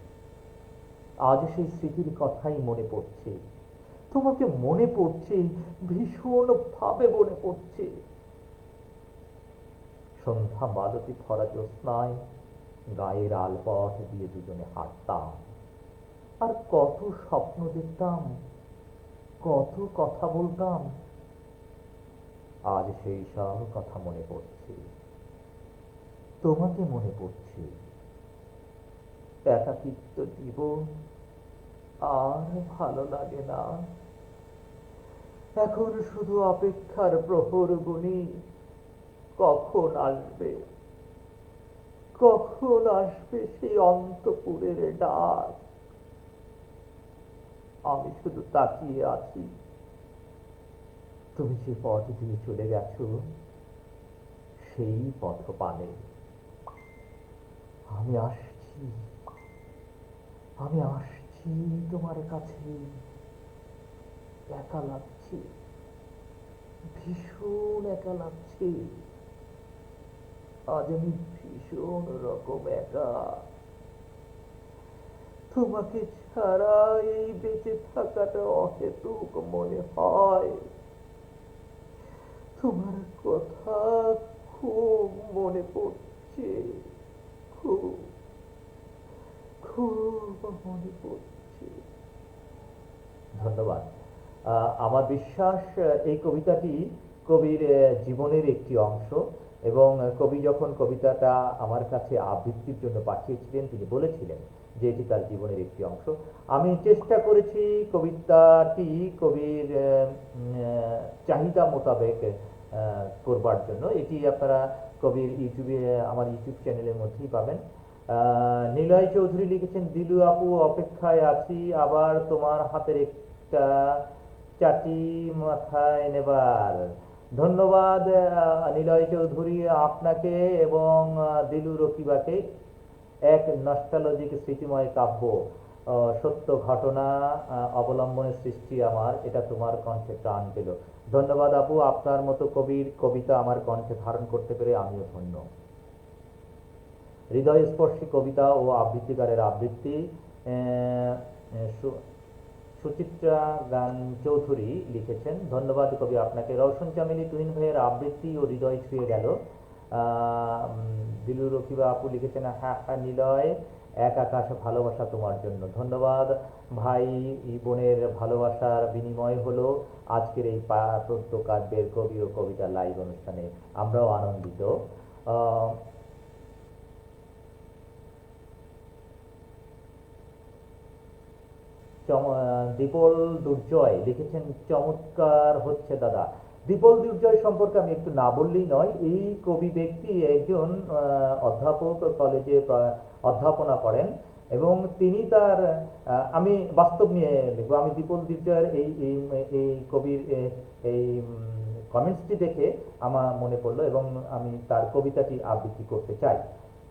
আজ সেই স্মৃতির কথাই মনে পড়ছে, তোমাকে মনে পড়ছে, ভীষণ ভাবে মনে পড়ছে। সন্ধ্যা মালতী ভরা জ্যোৎস্নায় গায়ের আলপথ দিয়ে দুজনে হাঁটতাম, আর কত স্বপ্ন দেখতাম, কত কথা বলতাম। আজ সেই সব কথা মনে পড়ছে, তোমাকে মনে পড়ছে। একাকিত্ব জীবন আর ভালো লাগে না। এখন শুধু অপেক্ষার প্রহর গুনি, কখন আসবে, কখন আসবে সেই অন্তপুরের ডাক। আমি শুধু তাকিয়ে আছি, তুমি যে পথ দিয়ে চলে গেছো সেই পথ পানে। আমি আসছি, আমি আসছি তোমার কাছে। একা লাগছে, ভীষণ একা লাগছে। আজ আমি ভীষণ রকম একা। তোমাকে ছাড়া এই বেঁচে থাকাটা অহেতুক মনে হয়। তোমার কথা খুব মনে পড়ছে, খুব খুব মনে পড়ছে। ধন্যবাদ। আমার বিশ্বাস এই কবিতাটি কবির জীবনের একটি অংশ, এবং কবি যখন কবিতাটা আমার কাছে আবৃত্তির জন্য পাঠিয়েছিলেন তিনি বলেছিলেন যে এটি তার জীবনের একটি অংশ। আমি চেষ্টা করেছি কবিতাটি কবির চাহিদা মোতাবেক করবার জন্য। এটি আপনারা কবির ইউটিউবে, আমার ইউটিউব চ্যানেলের মধ্যেই পাবেন। নিলয় চৌধুরী লিখেছেন, দিলু আপু অপেক্ষায় আছি আবার তোমার হাতের একটা চাটি মাথায় নেবার। ধন্যবাদ নিলয় চৌধুরী আপনাকে এবং দিলু রকিবাকে। এক নস্টালজিক স্মৃতিময় কাব্য, সত্য ঘটনা অবলম্বনে সৃষ্টি আমার, এটা তোমার কণ্ঠে প্রাণ পেল। ধন্যবাদ আপু, আপনার মতো কবির কবিতা আমার কণ্ঠে ধারণ করতে পেরে আমিও ধন্য। হৃদয়স্পর্শী কবিতা ও আবৃত্তিকারের আবৃত্তি। সুচিত্রা গান চৌধুরী লিখেছেন, ধন্যবাদ কবি আপনাকে। রওশন চামেলি তুহিন ভাইয়ের আবৃত্তি ও হৃদয় ছুঁয়ে গেল। দিলু রকিবা আপু লিখেছেন, হ্যাঁ হ্যাঁ নিলয়, এক আকাশ ভালোবাসা তোমার জন্য। ধন্যবাদ ভাই, বোনের ভালোবাসার বিনিময় হলো আজকের এই পদ্য কাব্যের কবি ও কবিতা লাইভ অনুষ্ঠানে। আমরাও আনন্দিত। দীপল দুর্জয় লিখেছেন, চমৎকার হচ্ছে দাদা। দীপল দুর্জয় সম্পর্কে আমি একটু না বললেই নয়। এই কবি ব্যক্তি একজন অধ্যাপক, কলেজে অধ্যাপনা করেন, এবং তিনি তার আমি বাস্তব নিয়ে লিখবো। আমি দীপল দুর্জয়ের এই এই কবির এই কমেন্টসটি দেখে আমার মনে পড়লো, এবং আমি তার কবিতাটি আবৃত্তি করতে চাই।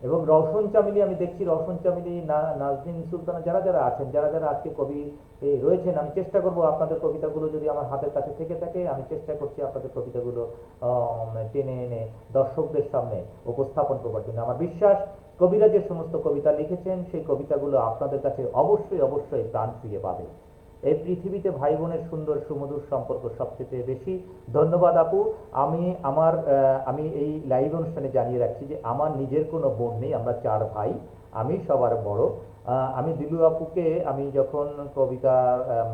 এবং রওশন চামেলি, আমি দেখছি রওশন চামেলি, নাজনীন সুলতানা, যারা যারা আছেন, যারা যারা আজকে কবি রয়েছেন, আমি চেষ্টা করব আপনাদের কবিতাগুলো যদি আমার হাতের কাছে থেকে থাকে, আমি চেষ্টা করছি আপনাদের কবিতাগুলো টেনে এনে দর্শকদের সামনে উপস্থাপন করবার জন্য। আমার বিশ্বাস কবিরা যে সমস্ত কবিতা লিখেছেন সেই কবিতাগুলো আপনাদের কাছে অবশ্যই অবশ্যই প্রাণ ফিরে পাবে। এই পৃথিবীতে ভাই বোনের সুন্দর সুমধুর সম্পর্ক সবচেয়ে বেশি। ধন্যবাদ আপু। আমি এই লাইভ অনুষ্ঠানে জানিয়ে রাখছি যে আমার নিজের কোনো বোন নেই, আমরা 4 ভাই, আমি সবার বড়। আমি দিলু আপুকে, আমি যখন কবিতা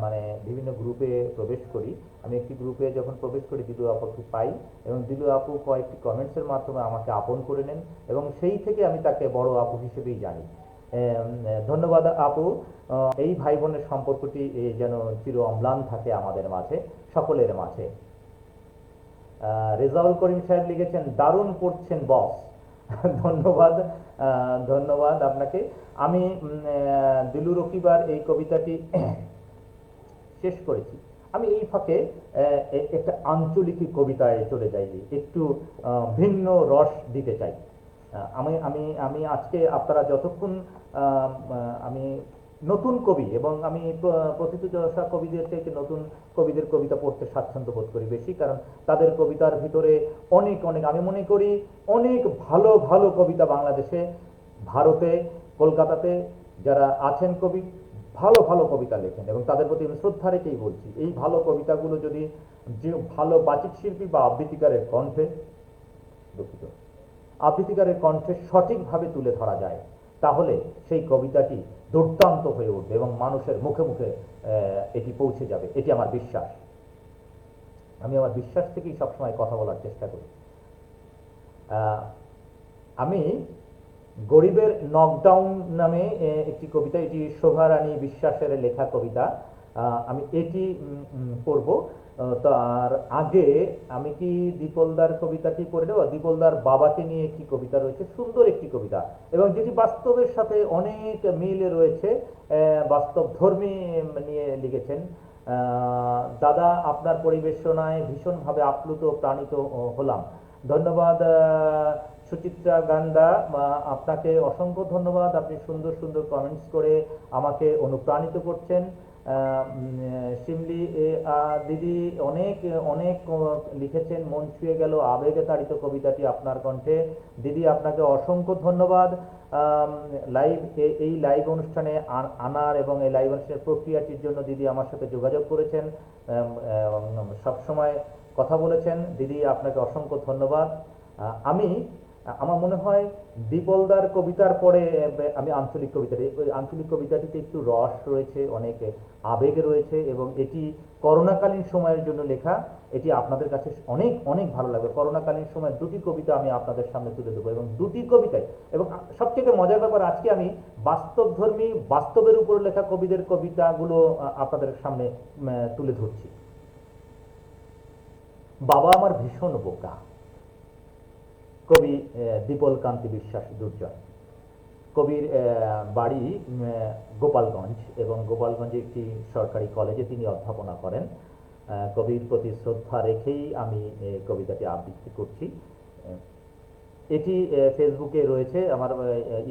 মানে বিভিন্ন গ্রুপে প্রবেশ করি, আমি একটি গ্রুপে যখন প্রবেশ করি দিলু আপুকে পাই, এবং দিলু আপু কয়েকটি কমেন্টসের মাধ্যমে আমাকে আপন করে নেন, এবং সেই থেকে আমি তাকে বড় আপু হিসেবেই জানি। ধন্যবাদ আপু। এই ভাই বোনের সম্পর্কটি যেন চির অম্লান থাকে আমাদের মাঝে, সকলের মাঝে। রেজাউল করিম সাহেব লিখেছেন, দারুণ পড়ছেন বস। ধন্যবাদ, ধন্যবাদ আপনাকে। আমি দিলু রকিবার এই কবিতাটি শেষ করেছি। আমি এই ফাঁকে একটা আঞ্চলিক কবিতায় চলে যাই, একটু ভিন্ন রস দিতে চাই। আমি আমি আমি আজকে আপনারা যতক্ষণ আমি নতুন কবি, এবং আমি প্রথিতযশা কবিদের থেকে নতুন কবিদের কবিতা পড়তে স্বাচ্ছন্দ্য বোধ করি বেশি, কারণ তাদের কবিতার ভিতরে অনেক অনেক, আমি মনে করি অনেক ভালো ভালো কবিতা বাংলাদেশে, ভারতে, কলকাতাতে যারা আছেন কবি, ভালো ভালো কবিতা লেখেন, এবং তাদের প্রতি আমি শ্রদ্ধা রেখেই বলছি, এই ভালো কবিতাগুলো যদি যে ভালো বাচিক শিল্পী বা আবৃত্তিকারের কণ্ঠে, দুঃখিত, আবৃত্তিকারের কণ্ঠে সঠিকভাবে তুলে ধরা যায়, তাহলে সেই কবিতাটি দুর্দান্ত হয়ে উঠবে এবং মানুষের মুখে মুখে এটি পৌঁছে যাবে, এটি আমার বিশ্বাস। আমি আমার বিশ্বাস থেকেই সবসময় কথা বলার চেষ্টা করি। আমি গরিবের নকডাউন নামে একটি কবিতা, এটি শোভা রানী বিশ্বাসের লেখা কবিতা। আমি এটি পড়ব। তার আগে আমি কি দীপলদার কবিতাটি পড়ে নেব। দীপলদার বাবাকে নিয়ে একটি কবিতা রয়েছে, সুন্দর একটি কবিতা, এবং যেটি বাস্তবের সাথে অনেক মিল রয়েছে, বাস্তবধর্মী নিয়ে লিখেছেন। দাদা, আপনার পরিবেশনায় ভীষণভাবে আপ্লুত প্রাণিত হলাম। ধন্যবাদ সুচিত্রা গান্ডা, আপনাকে অসংখ্য ধন্যবাদ। আপনি সুন্দর সুন্দর কমেন্টস করে আমাকে অনুপ্রাণিত করছেন। শিমলি দিদি অনেক অনেক লিখেছেন, মন ছুঁয়ে গেল আবেগে তাড়িত কবিতাটি আপনার কণ্ঠে। দিদি, আপনাকে অসংখ্য ধন্যবাদ। লাইভ এই লাইভ অনুষ্ঠানে আনার এবং এই লাইভ অনুষ্ঠানের প্রক্রিয়াটির জন্য দিদি আমার সাথে যোগাযোগ করেছেন, সবসময় কথা বলেছেন। দিদি, আপনাকে অসংখ্য ধন্যবাদ। আমি আমার মনে হয় দীপলদার কবিতার পরে আমি আঞ্চলিক কবিতাটি, ওই আঞ্চলিক কবিতাটিতে একটু রস রয়েছে, অনেক আবেগ রয়েছে, এবং এটি করোনাকালীন সময়ের জন্য লেখা। এটি আপনাদের কাছে অনেক অনেক ভালো লাগবে। করোনাকালীন সময় দুটি কবিতা আমি আপনাদের সামনে তুলে দেবো, এবং দুটি কবিতায়, এবং সবচেয়ে মজার ব্যাপার, আজকে আমি বাস্তবধর্মী, বাস্তবের উপর লেখা কবিদের কবিতাগুলো আপনাদের সামনে তুলে ধরছি। বাবা আমার ভীষণ বোকা, কবি দীপল কান্তি বিশ্বাস দুর্জয়। কবির বাড়ি গোপালগঞ্জ, এবং গোপালগঞ্জে একটি সরকারি কলেজে তিনি অধ্যাপনা করেন। কবির প্রতি শ্রদ্ধা রেখেই আমি কবিতাটি আবৃত্তি করছি। এটি ফেসবুকে রয়েছে, আমার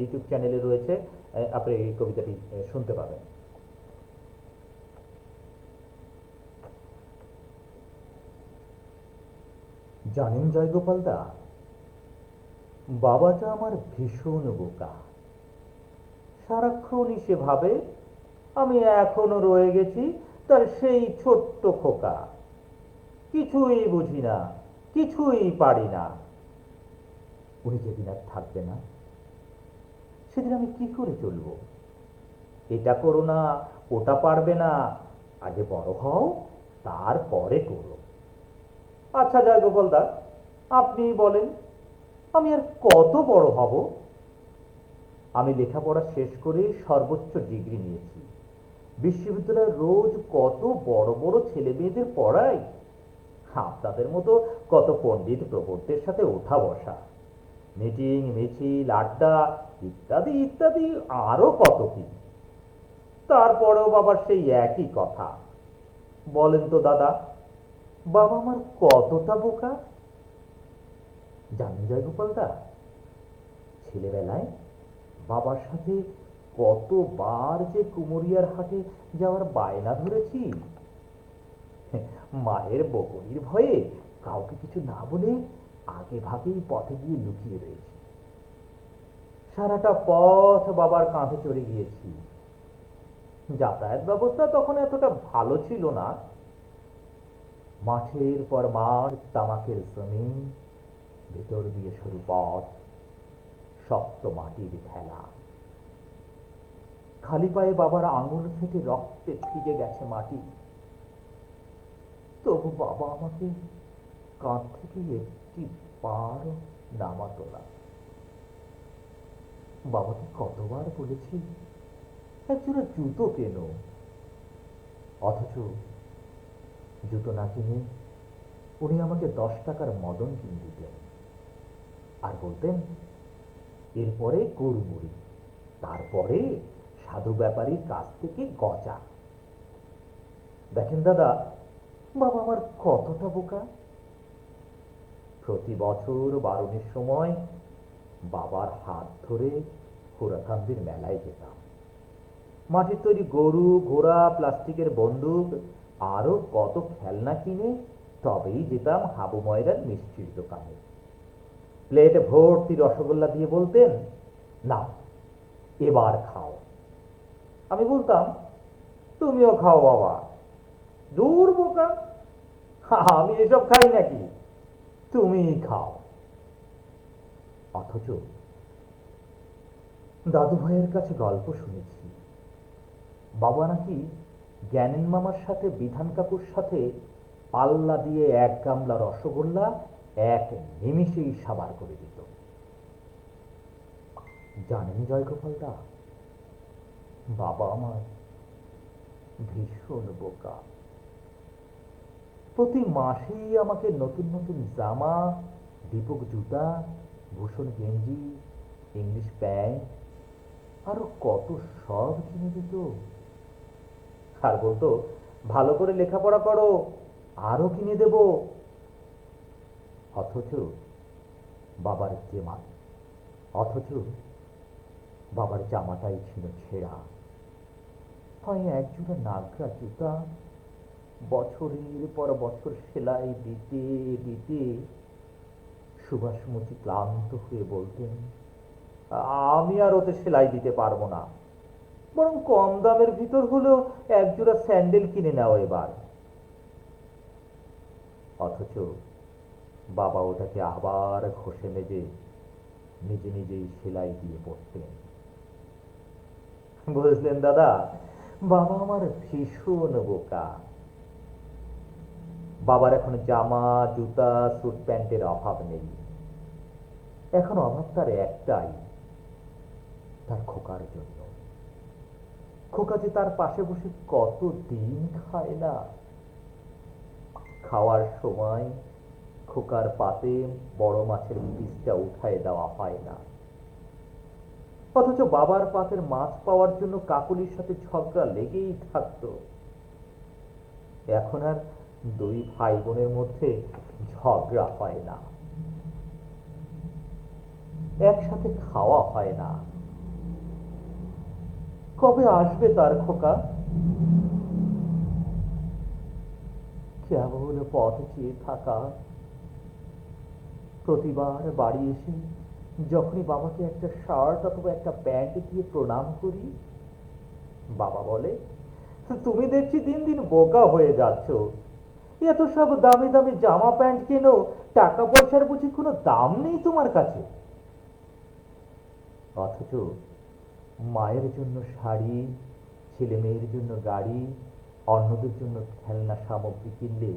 ইউটিউব চ্যানেলে রয়েছে, আপনি এই কবিতাটি শুনতে পাবেন। জানেন জয়গোপাল দা, বাবাটা আমার ভীষণ বোকা। সারাক্ষণই সে ভাবে আমি এখনো রয়ে গেছি তার সেই ছোট্ট খোকা। কিছুই বুঝি না, কিছুই পারি না। উনি যেদিন আর থাকবে না, সেদিন আমি কি করে চলবো? এটা করো না, ওটা পারবে না, আগে বড় হও, তারপরে করো। আচ্ছা জয়গোপাল দা, আপনি বলেন, আমি আর কত বড় হব? আমি লেখাপড়া শেষ করে সর্বোচ্চ ডিগ্রি নিয়েছি। বিশ্ববিদ্যালয়ে রোজ কত বড় বড় ছেলে মেয়েদের পড়াই। আপনাদের মতো কত পণ্ডিত প্রবর্তের সাথে ওঠা বসা, মিটিং মিছিল আড্ডা ইত্যাদি ইত্যাদি, আরো কত কি। তারপরেও বাবার সেই একই কথা। বলেন তো দাদা, বাবা আমার কতটা বোকা? জানেন জয়গোপাল দা, ছেলেবেলায় বাবার সাথে কতবার যে কুমোরিয়ার হাটে যাওয়ার বায়না ধরেছি। মায়ের বকুনির ভয়ে কাউকে কিছু না বলে আগে ভাগেই পথে গিয়ে লুকিয়ে রয়েছি। সারাটা পথ বাবার কাঁধে চড়ে গিয়েছি। যাতায়াত ব্যবস্থা তখন এতটা ভালো ছিল না। মাঠের পর মাঠ, তামাকের জমি, ভেতর দিয়ে সরু পথ, শক্ত মাটির ঠেলা। খালি পায়ে বাবার আঙুল থেকে রক্তে ভিজে গেছে মাটি। তবু বাবা আমাকে কাঁধ থেকে একটি বার নামাতো না। বাবাকে কতবার বলেছি একজোড়া জুতো কেন, অথচ জুতো না কিনে উনি আমাকে 10 টাকার মদন কিনে দিতেন, আর বলতেন এরপরে গরুমুড়ি, তারপরে সাধু ব্যাপারীর কাছ থেকে গজা। দেখেন দাদা, বাবা আমার কতটা বোকা। প্রতি বছর বারণের সময় বাবার হাত ধরে ঘোড়াকান্দির মেলায় যেতাম। মাটির তৈরি গরু, ঘোড়া, প্লাস্টিকের বন্দুক, আরো কত খেলনা কিনে তবেই যেতাম হাবু ময়রার মিষ্টির দোকানে। প্লেটে ভর্তি রসগোল্লা দিয়ে বলতেন, না এবার খাও। আমি বলতাম, তুমিও খাও বাবা। দূর বোকা, আমি এসব খাই নাকি, তুমিই খাও। অথচ দাদু ভাইয়ের কাছে গল্প শুনেছি, বাবা নাকি জ্ঞানেন মামার সাথে বিধান কাকুর সাথে পাল্লা দিয়ে 1 গামলা রসগোল্লা এক নিমিষেই সাবার করে দিত। জানেন জয়গোপাল দা, বাবা আমার ভীষণ বোকা। প্রতি মাসেই আমাকে নতুন নতুন জামা, দীপক জুতা, ভূষণ গেঞ্জি, ইংলিশ প্যান্ট, আরো কত সব কিনে দিত। আর বলতো, ভালো করে লেখাপড়া করো, আরো কিনে দেব। অথচ বাবার জেমা অথচ বাবার জামাটাই ছিল ছেঁড়া, পায়ে একজোড়া নাগরা জুতা। বছরের পর বছর সেলাই দিতে দিতে সুভাষমুচি ক্লান্ত হয়ে বলতেন, আমি আর ওতে সেলাই দিতে পারবো না, বরং কম দামের ভিতর হলেও একজোড়া স্যান্ডেল কিনে নাও এবার। অথচ বাবা ওটাকে আবার ঘষে মেজে নিজে নিজেই সেলাই দিয়ে পড়তেন। বুঝলেন দাদা, বাবা আমার ভীষণ বোকা। বাবার এখন জামা, জুতা, স্যুট প্যান্টের অভাব নেই। এখন অভাব তার একটাই, তার খোকার জন্য। খোকা যে তার পাশে বসে কত দিন খায় না। খাওয়ার সময় খোকার পাতে বড় মাছের পিসটা উঠায় দেওয়া হয় না। অথচ বাবার পাতের মাছ পাওয়ার জন্য কাকুলির সাথে ঝগড়া লেগেই থাকতো। এখন আর দুই ভাই বোনের মধ্যে ঝগড়া হয় না, একসাথে খাওয়া হয় না। কবে আসবে তার খোকা? কেবল পথ চেয়ে থাকা। প্রতিবার বাড়ি এসে যখনই বাবাকে একটা শার্ট অথবা একটা প্যান্ট দিয়ে প্রণাম করি, বাবা বলে, তুমি দেখছি দিন দিন বোকা হয়ে যাচ্ছ, এত সব দামি দামি জামা প্যান্ট কেনো, টাকা পয়সার বুঝি কোনো দাম নেই তোমার কাছে? অথচ মায়ের জন্য শাড়ি, ছেলে মেয়ের জন্য গাড়ি, অন্যদের জন্য খেলনা সামগ্রী কিনলে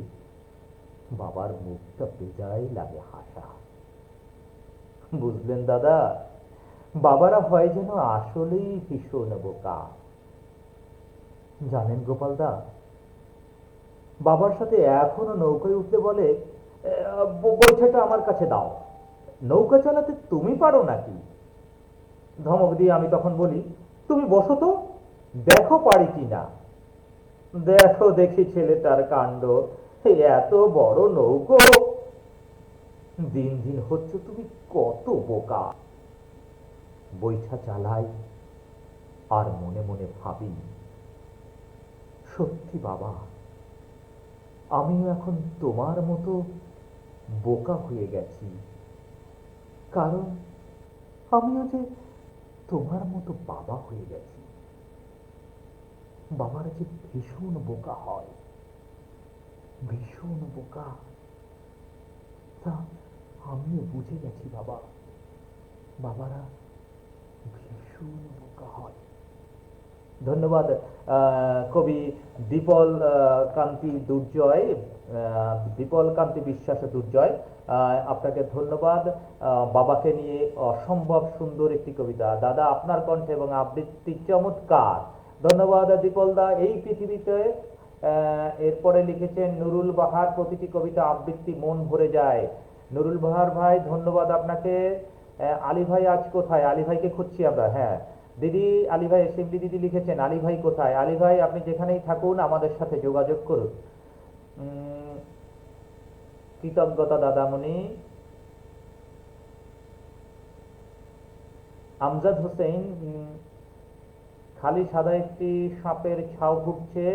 বাবার মুখটা বেজায় লাগে হাসা। বুঝলেন দাদা, বাবারা হয় যেন আসলেই ভীষণ বোকা। জানেন গোপালদা, বাবার সাথে এখনো নৌকায় উঠতে বলে, বইছাটা আমার কাছে দাও, নৌকা চালাতে তুমি পারো নাকি? ধমক দিয়ে আমি তখন বলি, তুমি বসো তো, দেখো পারি কিনা। দেখো দেখি ছেলেটার কাণ্ড, এত বড় নৌকো। দিন দিন হচ্ছে তুমি কত বোকা। বৈঠা চালাই আর মনে মনে ভাবি, সত্যি বাবা, আমিও এখন তোমার মতো বোকা হয়ে গেছি। কারণ আমিও যে তোমার মতো বাবা হয়ে গেছি। বাবারা যে ভীষণ বোকা হয়, ভীষণ বোকা, তা আমিও বুঝে গেছি বাবা। বাবারা ভীষণ বোকা হয়। ধন্যবাদ কবি দীপল কান্তি দুর্জয়, দীপল কান্তি বিশ্বাস দুর্জয়, আপনাকে ধন্যবাদ। বাবাকে নিয়ে অসম্ভব সুন্দর একটি কবিতা, দাদা আপনার কণ্ঠে এবং আবৃত্তি চমৎকার। ধন্যবাদ দীপল দা। এই পৃথিবীতে এরপরে লিখেছেন নুরুল বাহার, প্রতিটি কবিতা আবৃত্তি মন ভরে যায়। নুরুল বাহার ভাই ধন্যবাদ আপনাকে। আলী ভাই আজ কোথায়? আলী ভাইকে খুঁজছি আমরা। হ্যাঁ দিদি, আলী ভাই, শিবলি দিদি লিখেছেন, আলী ভাই কোথায়? আলী ভাই আপনি যেখানেই থাকুন আমাদের সাথে যোগাযোগ করুন। কৃতজ্ঞতা দাদামণি। আমজাদ হোসেন, খালি সাদা একটি সাপের ছাও ভুগছে,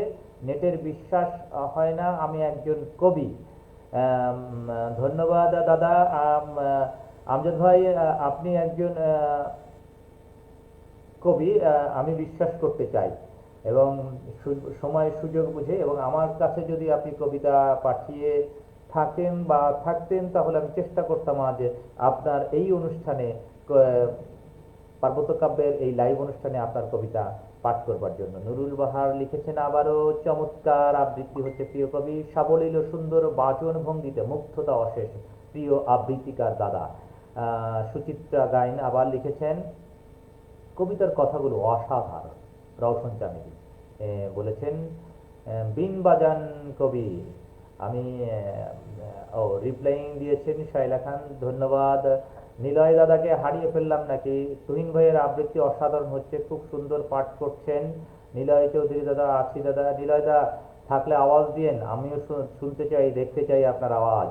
নেটের বিশ্বাস হয় না, আমি একজন কবি। ধন্যবাদ দাদা। আমজাদ ভাই, আপনি একজন কবি, আমি বিশ্বাস করতে চাই, এবং সময় সুযোগ বুঝে, এবং আমার কাছে যদি আপনি কবিতা পাঠিয়ে থাকেন বা থাকতেন, তাহলে আমি চেষ্টা করতাম আজ আপনার এই অনুষ্ঠানে, পার্বত্য কাব্যের এই লাইভ অনুষ্ঠানে আপনার কবিতা পাঠ করবার জন্য। নুরুল বাহার লিখেছেন আবারও চমৎকার আবৃত্তি হচ্ছে প্রিয় কবি, সাবলীল সুন্দর বাচন ভঙ্গিতে মুগ্ধতা অশেষ, প্রিয় আবৃত্তিকার দাদা। সুচিত্রা গাইন আবার লিখেছেন, কবিতার কথাগুলো অসাধারণ। রওশন চামেলি বলেছেন, বিন বাজান কবি। আমি রিপ্লাইং দিয়েছেন শাইলা খান, ধন্যবাদ। নিলয় দাদাকে হারিয়ে ফেললাম নাকি? তুহিন ভাইয়ের আবৃত্তি অসাধারণ হচ্ছে, খুব সুন্দর পাঠ করছেন নিলয় চৌধুরী দাদা। আছি দাদা। নিলয় দা থাকলে আওয়াজ দিয়েন, আমিও শুনতে চাই, দেখতে চাই আপনার আওয়াজ।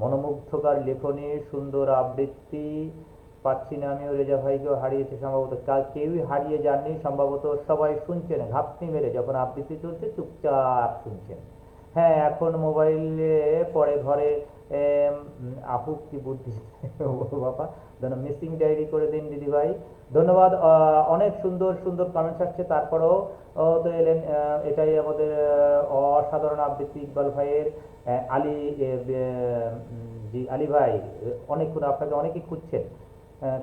মনোমুগ্ধকর লেখনী, সুন্দর আবৃত্তি পাচ্ছি না আমিও। রেজা ভাইকেও হারিয়েছে সম্ভবত। কেউই হারিয়ে যাননি সম্ভবত, সবাই শুনছেন ঘাপটি মেরে, যখন আবৃত্তি চলছে চুপচাপ শুনছেন। হ্যাঁ, এখন মোবাইলে পড়ে ঘরে। আপু কি বুদ্ধি বাবা, মিসিং ডায়েরি করে দিন দিদি ভাই। ধন্যবাদ। অনেক সুন্দর সুন্দর কমেন্টস আসছে, তারপরেও তো এলেন। এটাই আমাদের অসাধারণ আবৃত্তি ইকবাল ভাইয়ের। আলী জি আলী ভাই, অনেকক্ষণ আপনাকে অনেকেই খুঁজছেন।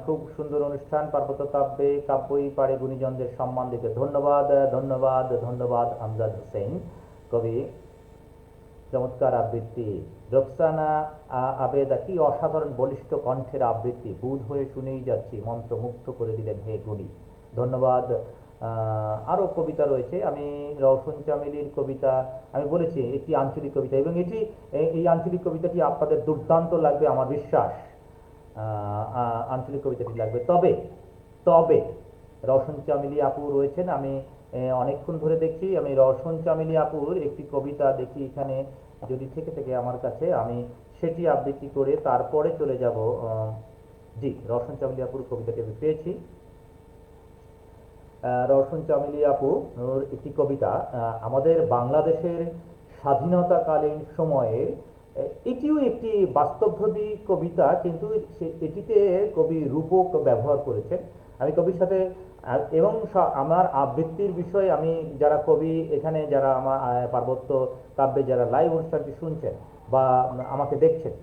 খুব সুন্দর অনুষ্ঠান, পার্বত্য কাব্যে কাব্যই পারে গুণীজনদের সম্মান দিতে। ধন্যবাদ ধন্যবাদ ধন্যবাদ আমজাদ হোসেন কবি, চমৎকার আবৃত্তি। রোকসানা আবেদা, কি অসাধারণ বলিষ্ঠ কণ্ঠের আবৃত্তি, বুধ হয়ে শুনেই যাচ্ছি, মন্ত্রমুগ্ধ করে দিলেন হে গুণী। ধন্যবাদ। আরও কবিতা রয়েছে। আমি রওশন চামেলির কবিতা আমি বলেছি একটি আঞ্চলিক কবিতা, এবং এই আঞ্চলিক কবিতাটি আপনাদের দুর্দান্ত লাগবে আমার বিশ্বাস। আঞ্চলিক কবিতাটি লাগবে। তবে তবে রওশন চামেলি আপু রয়েছেন, আমি অনেকক্ষণ ধরে দেখছি। আমি রওশন চামেলি আপুর একটি কবিতা দেখি এখানে, যদি থেকে থেকে আমার কাছে, আমি সেটি আবৃত্তি করে তারপরে চলে যাব। জি, রওশন চামেলি আপুর কবিতাটি আমি পেয়েছি। রওশন চামেলি আপু একটি কবিতা, আমাদের বাংলাদেশের স্বাধীনতাকালীন সময়ে, এটিও একটি বাস্তবধর্মী কবিতা, কিন্তু এটিতে কবি রূপক ব্যবহার করেছেন। আমি কবির সাথে এবং আমার আবৃত্তির বিষয়ে, আমি যারা কবি এখানে, যারা আমার পার্বত্য কাব্যে যারা লাইভ অনুষ্ঠানটি শুনছেন বা আমাকে দেখছেন,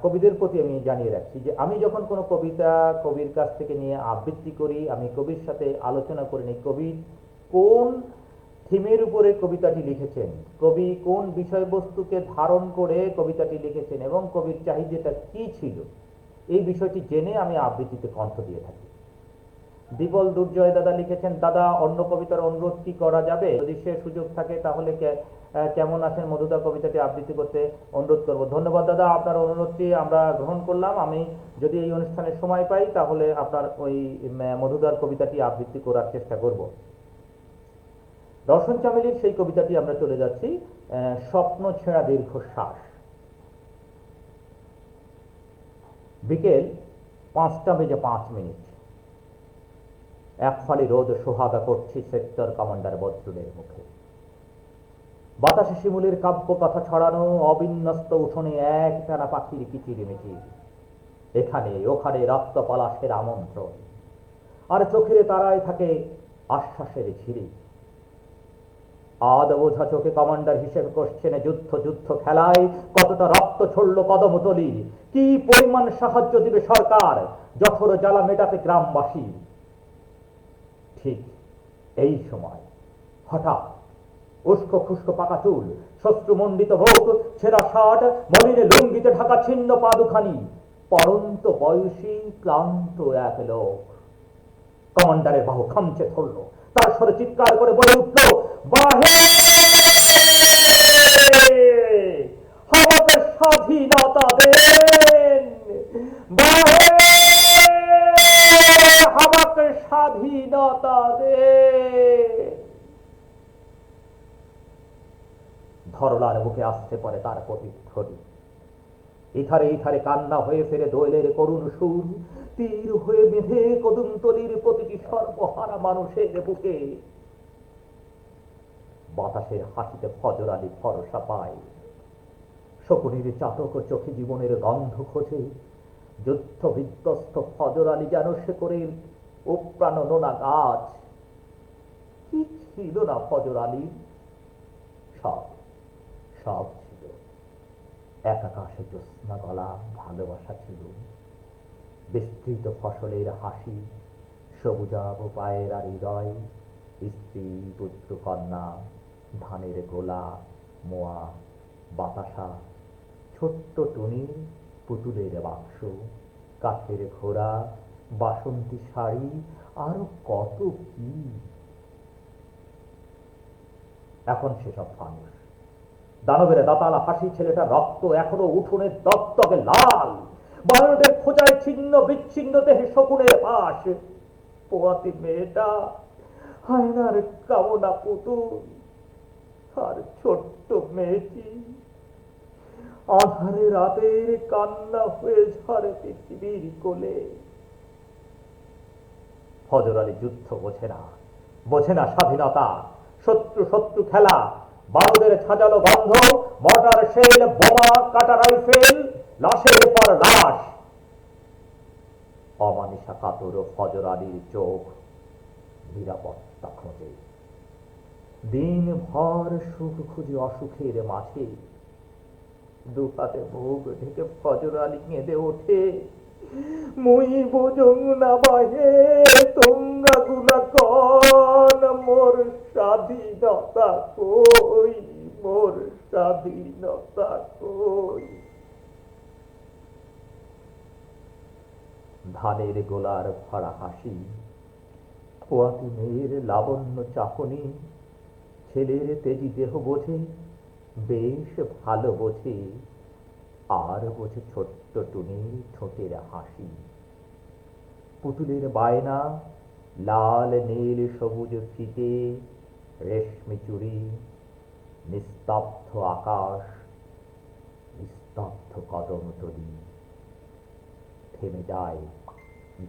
কবিদের প্রতি আমি জানিয়ে রাখছি যে আমি যখন কোনো কবিতা কবির কাছ থেকে নিয়ে আবৃত্তি করি, আমি কবির সাথে আলোচনা করে নিই কবি কোন থিমের উপরে কবিতাটি লিখেছেন, কবি কোন বিষয়বস্তুকে ধারণ করে কবিতাটি লিখেছেন, এবং কবির চাহিদাটা কি ছিল, এই বিষয়টি জেনে আমি আবৃত্তিতে কণ্ঠ দিয়ে থাকি। বিপল দুর্জয় দাদা লিখেছেন, দাদা অন্য কবিতার অনুরোধ কি করা যাবে? যদি সে সুযোগ থাকে তাহলে কেমন আছেন মধুদা কবিতাটি আবৃত্তি করতে অনুরোধ করব। ধন্যবাদ দাদা, আপনার অনুরোধটি আমরা গ্রহণ করলাম। আমি যদি এই অনুষ্ঠানের সময় পাই তাহলে আপনার ওই মধুদার কবিতাটি আবৃত্তি করার চেষ্টা করব। রওশন চামেলির সেই কবিতাটি আমরা চলে যাচ্ছি, স্বপ্ন ছেঁড়া দীর্ঘশ্বাস। বিকেল 5:05। এক ফালি রোদ সোহাগা করছি সেক্টর কমান্ডার বদরুলের মুখে। বাতাসে শিমুলের কাব্য কথা ছড়ানো অবিন্যস্ত উঠোনে একটানা পাখির কিচিরমিচির, এখানে ওখানে রক্ত পলাশের আমন্ত্রণ, আর চোখের তারায় থাকে আশ্বাসের ঝিরি। আদ বোঝা চোখে কমান্ডার হিসেবে কোশ্চেনে যুদ্ধ যুদ্ধ খেলায় কতটা রক্ত ছড়ল কদমতলির, কি পরিমাণ সাহায্য দিবে সরকার জঠর জ্বালা মেটাতে গ্রামবাসী। ঠিক এই সময় হঠাৎ উস্কো খুস্কো পাকা চুল, শত্রুমণ্ডিত ভোগ, ছেঁড়া শার্ট, মলিনে লুঙ্গিতে ঢাকা ছিন্ন পা দুখানি, পরন্ত বয়সী ক্লান্ত এক লোক কমান্ডারের বাহু খামচে ধরল। তার স্বরে চিৎকার করে বলে উঠল, বাহে আমাকে স্বাধীনতা দেন, বাহে আমাকে স্বাধীনতা দেন। ধরলার বুকে আসতে পারে তার প্রতিধ্বনি, ইথারে ইথারে কান্না হয়ে ফেরে দোয়েলের করুণ সুর, তীর হয়ে বেঁধে কদমতলির প্রতিটি সর্বহারা মানুষের বুকে। বাতাসের হাসিতে ফজর আলী ভরসা পায়, শকুনির চাতক চোখে জীবনের গন্ধ খোঁজে। যুদ্ধ বিধ্বস্ত ফজর আলী যেন সে করে উপ্রাণ নোনা গাছ। কি ছিল না ফজর আলী? সব সব ছিল। এক আকাশে জ্যোৎস্না গলা ভালোবাসা ছিল, বিস্তৃত ফসলের হাসি, সবুজাব পায়ের আর হৃদয়, স্ত্রী পুত্র কন্যা, ধানের গোলা, মোয়া, বাতাসা, ছোট্ট টুনি, পুতুলের বাক্স, কাঠের ঘোড়া, বাসন্তী শাড়ি, আরো কত কি। এখন সেসব ফানুস। দানবের দাতালা হাসি, ছেলেটা রক্ত এখনো উঠোনের দপ্তকে লাল, বানরদের খোঁজায় ছিন্ন বিচ্ছিন্ন দেহে শকুনের পাশ। পোয়াতি মেয়েটা হায়নার কামনা পুতুল, আর ছোট্ট মেয়েটি আধারে রাতের কান্না হয়ে ঝরে পৃথিবীর কোলে। ফজর আলী যুদ্ধ বোঝে না স্বাধীনতা, শত্রু শত্রু খেলা, বারুদের ছাজালো গন্ধ, মর্টার শেল, বোমা, কাটা রাইফেল, লাশের পর লাশ। অমানিসা কাতর ফজর আলীর চোখ নিরাপত্তা খোঁজে। দিন ভর সুখ খুঁজে অসুখের মাঝে, দুহাতে মুখ ঢেকে ফজর আলী কেঁদে ওঠে, মুই বুঝুং না বাহে তোমরা গুলা কন, মোর স্বাধীনতা কই, মোর স্বাধীনতা কই। ধানের গোলার ভরা হাসি, পোয়াতি মেয়ের লাবণ্য চাহনি, ছেলের তেজি দেহ বোঝে, বেশ ভালো বোঝে, আর বোঝে ছোট্ট টুনির ঠোঁটের হাসি। পুতুলের বায়না, লাল নীল সবুজ ফিতে, রেশমি চুড়ি, নিস্তব্ধ আকাশ, নিস্তব্ধ কদমতলী। থেমে যায়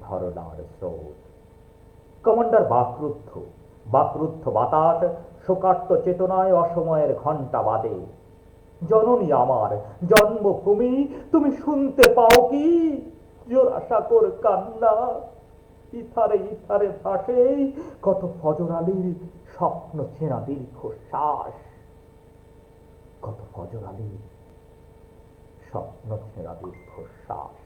ধরনার স্রোত। কমান্ডার বাকরুদ্ধ বাতাস, শোকার্ত চেতনায় অসময়ের ঘণ্টা বাদে। জননী আমার, জন্মভূমি, তুমি শুনতে পাও কি জোড়াসাঁকোর কান্না? ইথারে ইথারে ভাসে কত ফজর আলীর স্বপ্ন চেনা দীর্ঘশ্বাস, কত ফজর আলীর স্বপ্ন চেনা দীর্ঘশ্বাস।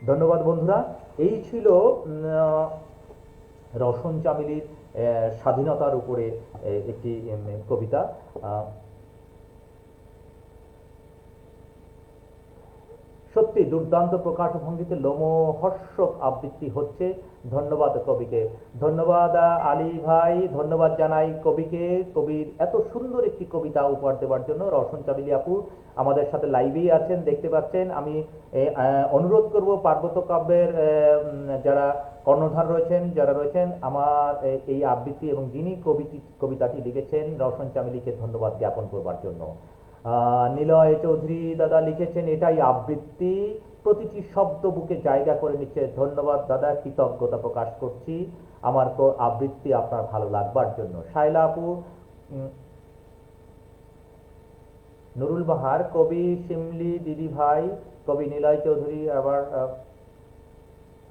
ধন্যবাদ বন্ধুরা। এই ছিল রওশন চামেলির স্বাধীনতার উপরে একটি কবিতা। সত্যি দুর্দান্ত প্রকাশভঙ্গিতে লোমহর্ষক আবৃত্তি হচ্ছে। ধন্যবাদ কবিকে, ধন্যবাদ আলী ভাই, ধন্যবাদ জানাই কবিকে, কবির এত সুন্দর একটি কবিতা উপহার দেওয়ার জন্য। রওশন চামেলি আপু আমাদের সাথে লাইভেই আছেন, দেখতে পাচ্ছেন। আমি অনুরোধ করব পার্বত্য কাব্যের যারা কর্ণধার রয়েছেন, যারা রয়েছেন, আমার এই আবৃত্তি এবং যিনি কবিতাটি লিখেছেন রওশন চামেলিকে ধন্যবাদ জ্ঞাপন করবার জন্য। নিলয় চৌধুরী দাদা লিখেছেন, এটাই আবৃত্তি, প্রতিটি শব্দ বুকে জায়গা করে নিচ্ছে। ধন্যবাদ দাদা, কৃতজ্ঞতা প্রকাশ করছি আমার আবৃত্তি আপনার ভালো লাগবার জন্য। শাইলা আপু, নুরুল বাহার, কবি শিমলি দিদি ভাই, কবি নিলয় চৌধুরী আবার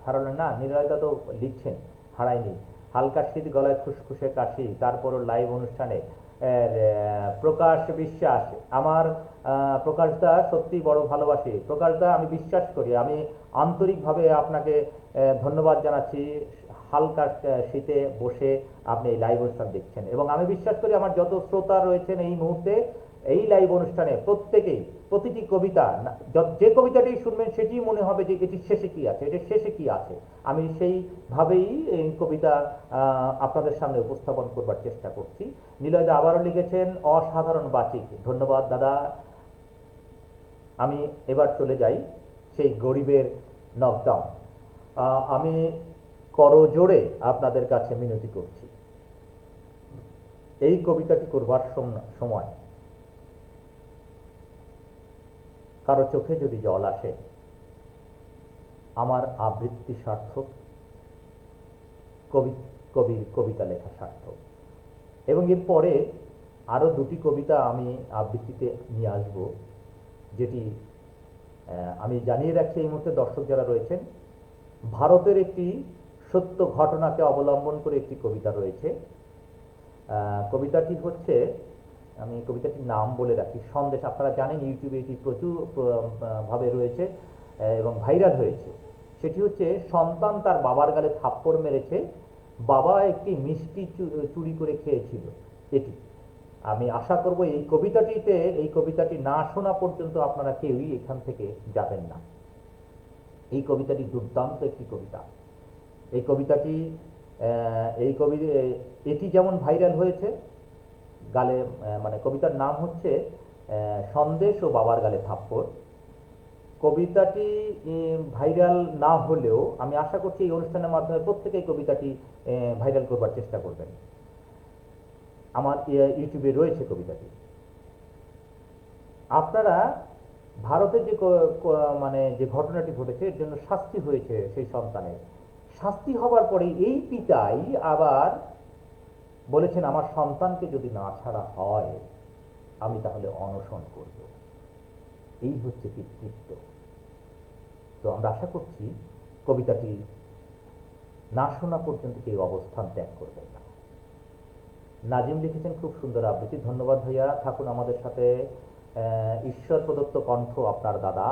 হারালেন না, নিলয়দা তো লিখছেন, হারায়নি। হালকা শীত গলায় খুসখুসে কাশি, তারপরও লাইভ অনুষ্ঠানে। প্রকাশ বিশ্বাস, আমার প্রকাশদা সত্যি বড় ভালোবাসি। প্রকাশদা আমি বিশ্বাস করি, আমি আন্তরিকভাবে আপনাকে ধন্যবাদ জানাচ্ছি। হালকা শীতে বসে আপনি এই লাইভ অনুষ্ঠান দেখছেন, এবং আমি বিশ্বাস করি আমার যত শ্রোতা রয়েছেন এই মুহূর্তে এই লাইভ অনুষ্ঠানে প্রত্যেকেই প্রতিটি কবিতা, যে কবিতাটি শুনবেন সেটি মনে হবে যে এটির শেষে কি আছে, এটির শেষে কি আছে। আমি সেইভাবেই এই কবিতা আপনাদের সামনে উপস্থাপন করবার চেষ্টা করছি। নিলয়দা আবারও লিখেছেন, অসাধারণ বাচিক। ধন্যবাদ দাদা। আমি এবার চলে যাই সেই গরিবের নকডাউন। আমি করজোড়ে আপনাদের কাছে মিনতি করছি, এই কবিতাটি করবার সময় কারো চোখে যদি জল আসে, আমার আবৃত্তি সার্থক, কবির কবিতা লেখা সার্থক। এবং এরপরে আরো দুটি কবিতা আমি আবৃত্তিতে নিয়ে আসব, যেটি আমি জানিয়ে রাখছি এই মুহূর্তে দর্শক যারা রয়েছেন, ভারতের একটি সত্য ঘটনাকে অবলম্বন করে একটি কবিতা রয়েছে। কবিতাটি হচ্ছে, আমি কবিতাটির নাম বলে রাখি, সন্দেশ। আপনারা জানেন ইউটিউবে এটি প্রচুর ভাবে রয়েছে এবং ভাইরাল হয়েছে। সেটি হচ্ছে, সন্তান তার বাবার গালে থাপ্পড় মেরেছে, বাবা একটি মিষ্টি চুরি করে খেয়েছিল। এটি আমি আশা করব এই কবিতাটি না শোনা পর্যন্ত আপনারা কেউই এখান থেকে যাবেন না। এই কবিতাটি দুর্দান্ত একটি কবিতা। এই কবিতাটি এটি যেমন ভাইরাল হয়েছে, গালে মানে কবিতার নাম হচ্ছে সন্দেশ ও বাবার গালে থাপ্পড়। কবিতাটি ভাইরাল না হলেও আমি আশা করছি এই অনুষ্ঠানের মাধ্যমে প্রত্যেকেই কবিতাটি ভাইরাল করবার চেষ্টা করবেন। আমার ইউটিউবে রয়েছে কবিতাটি। আপনারা ভারতে মানে যে ঘটনাটি ঘটেছে এর জন্য শাস্তি হয়েছে সেই সন্তানের, শাস্তি হবার পরে এই পিতাই আবার বলেছেন আমার সন্তানকে যদি না ছাড়া হয় আমি তাহলে অনশন করব। এই হচ্ছে পিতৃত্ব। তো আমরা আশা করছি কবিতাটি না শোনা পর্যন্ত কেউ অবস্থান ত্যাগ করবেন না। নাজিম লিখেছেন খুব সুন্দর আবৃত্তি। ধন্যবাদ ভাইয়া, থাকুন আমাদের সাথে। ঈশ্বর প্রদত্ত কণ্ঠ আপনার দাদা,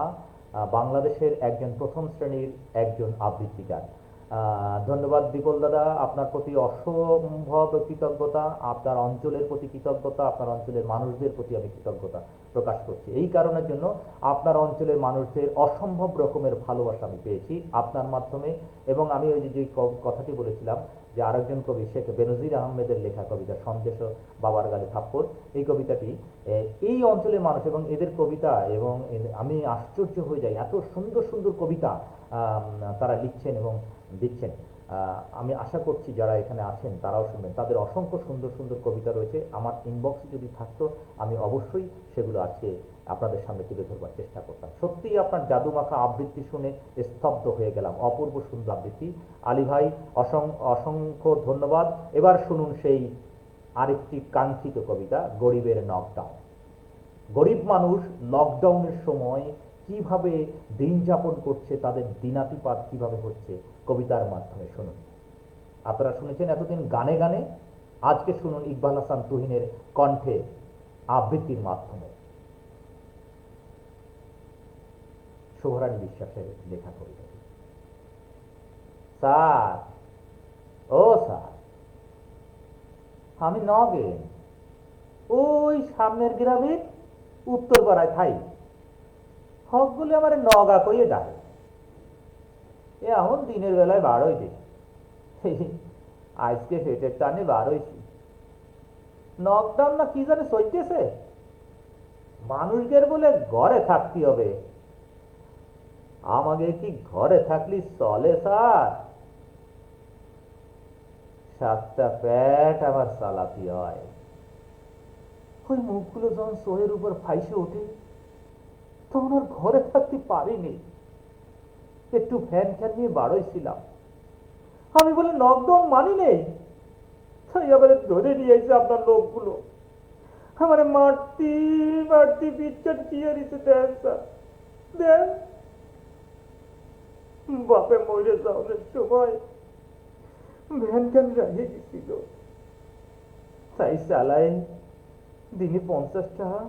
বাংলাদেশের একজন প্রথম শ্রেণীর একজন আবৃত্তিকার। ধন্যবাদ বিপুল দাদা, আপনার প্রতি অসম্ভব কৃতজ্ঞতা, আপনার অঞ্চলের প্রতি কৃতজ্ঞতা, আপনার অঞ্চলের মানুষদের প্রতি আমি কৃতজ্ঞতা প্রকাশ করছি। এই কারণের জন্য আপনার অঞ্চলের মানুষদের অসম্ভব রকমের ভালোবাসা আমি পেয়েছি আপনার মাধ্যমে। এবং আমি ওই যে কথাটি বলেছিলাম যে আরেকজন কবি শেখ বেনজির আহমেদের লেখা কবিতা সন্দেশ ও বাবার গালে থাপ্পড়, এই কবিতাটি এই অঞ্চলের মানুষ এবং এদের কবিতা, এবং আমি আশ্চর্য হয়ে যাই এত সুন্দর সুন্দর কবিতা তারা লিখছেন এবং দিচ্ছেন। আমি আশা করছি যারা এখানে আছেন তারাও শুনবেন। তাদের অসংখ্য সুন্দর সুন্দর কবিতা রয়েছে। আমার ইনবক্সে যদি থাকতো আমি অবশ্যই সেগুলো আজকে আপনাদের সামনে তুলে ধরবার চেষ্টা করতাম। সত্যিই আপনার জাদুমাখা আবৃত্তি শুনে স্তব্ধ হয়ে গেলাম। অপূর্ব সুন্দর আবৃত্তি। আলী ভাই অসংখ্য ধন্যবাদ। এবার শুনুন সেই আরেকটি কাঙ্ক্ষিত কবিতা, গরিবের নকডাউন। গরিব মানুষ লকডাউনের সময় কিভাবে দিন যাপন করছে, তাদের দিনাতিপাত কিভাবে হচ্ছে কবিতার মাধ্যমে শুনুন। আপনারা শুনেছেন এতদিন গানে গানে, আজকে শুনুন ইকবাল হাসান তুহিনের কণ্ঠে আবৃত্তির মাধ্যমে শোভারানী বিশ্বাসের লেখা কবিতাটি। স্যার, ও স্যার, আমি নগেন, ওই সামনের গ্রামের উত্তর পাড়ায় খাই, হক বলে আমার নগা কইয়ে ডাকে। এখন দিনের বেলায় বার হইতে, আজকে পেটের টানে বার হইছি। নকডাউন না কি জানে চলতেছে, মানুষদের বলে ঘরে থাকতে হবে। আমাকে কি ঘরে থাকলি চলে স্যার? 7টা পেট আমার চালাতে হয়। ওই মুখগুলো যখন চোহের উপর ফাইসে ওঠে তখন আর ঘরে থাকতে পারিনি। একটু ফ্যান ফ্যান নিয়ে বাড়াইছিলাম। আমি বলে লকডাউন মানি নেই, তাই আবার ধরে নিয়ে এসে আপনার লোকগুলো আমার মারতি মারতি পিঠটা দিয়ে দিতে দেন স্যার, দেন। বাপে মরে যাওয়ার সময় ভ্যান ক্যান রাখিয়ে গেছিল, তাই চালাই দিনে 50 টাকা,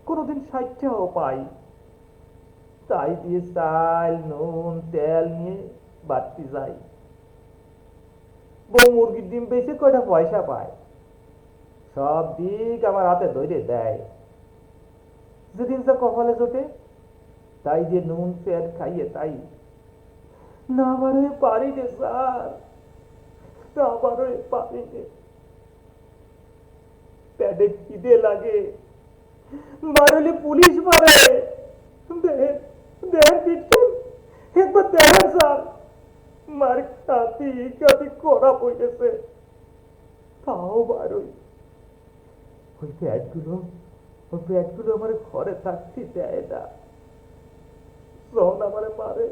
কোনোদিন 60 টাকাও পাই। তাই দিয়ে চাল নুন তেল নিয়ে বাড়তি যাই। বউ মুরগির ডিম বেশি কয়টা পয়সা পায়, সব দিক আমার হাতে ধরে দেয়। যেদিন যা কপালে জোটে তাই যে নুন তেল খাইয়ে তাই। না বারোয় পারি রে স্যার, না বারোয় পারি রে। পেটে খিদে লাগে, বারোলে পুলিশ মারে। দেন পিটছেন, একবার দেখেন স্যার, মার কাতি কাতি করা পড়েছে, তাও বারোই। ওই পেটগুলো আমার ঘরে থাকতে দেয় না, যখন আমার মারে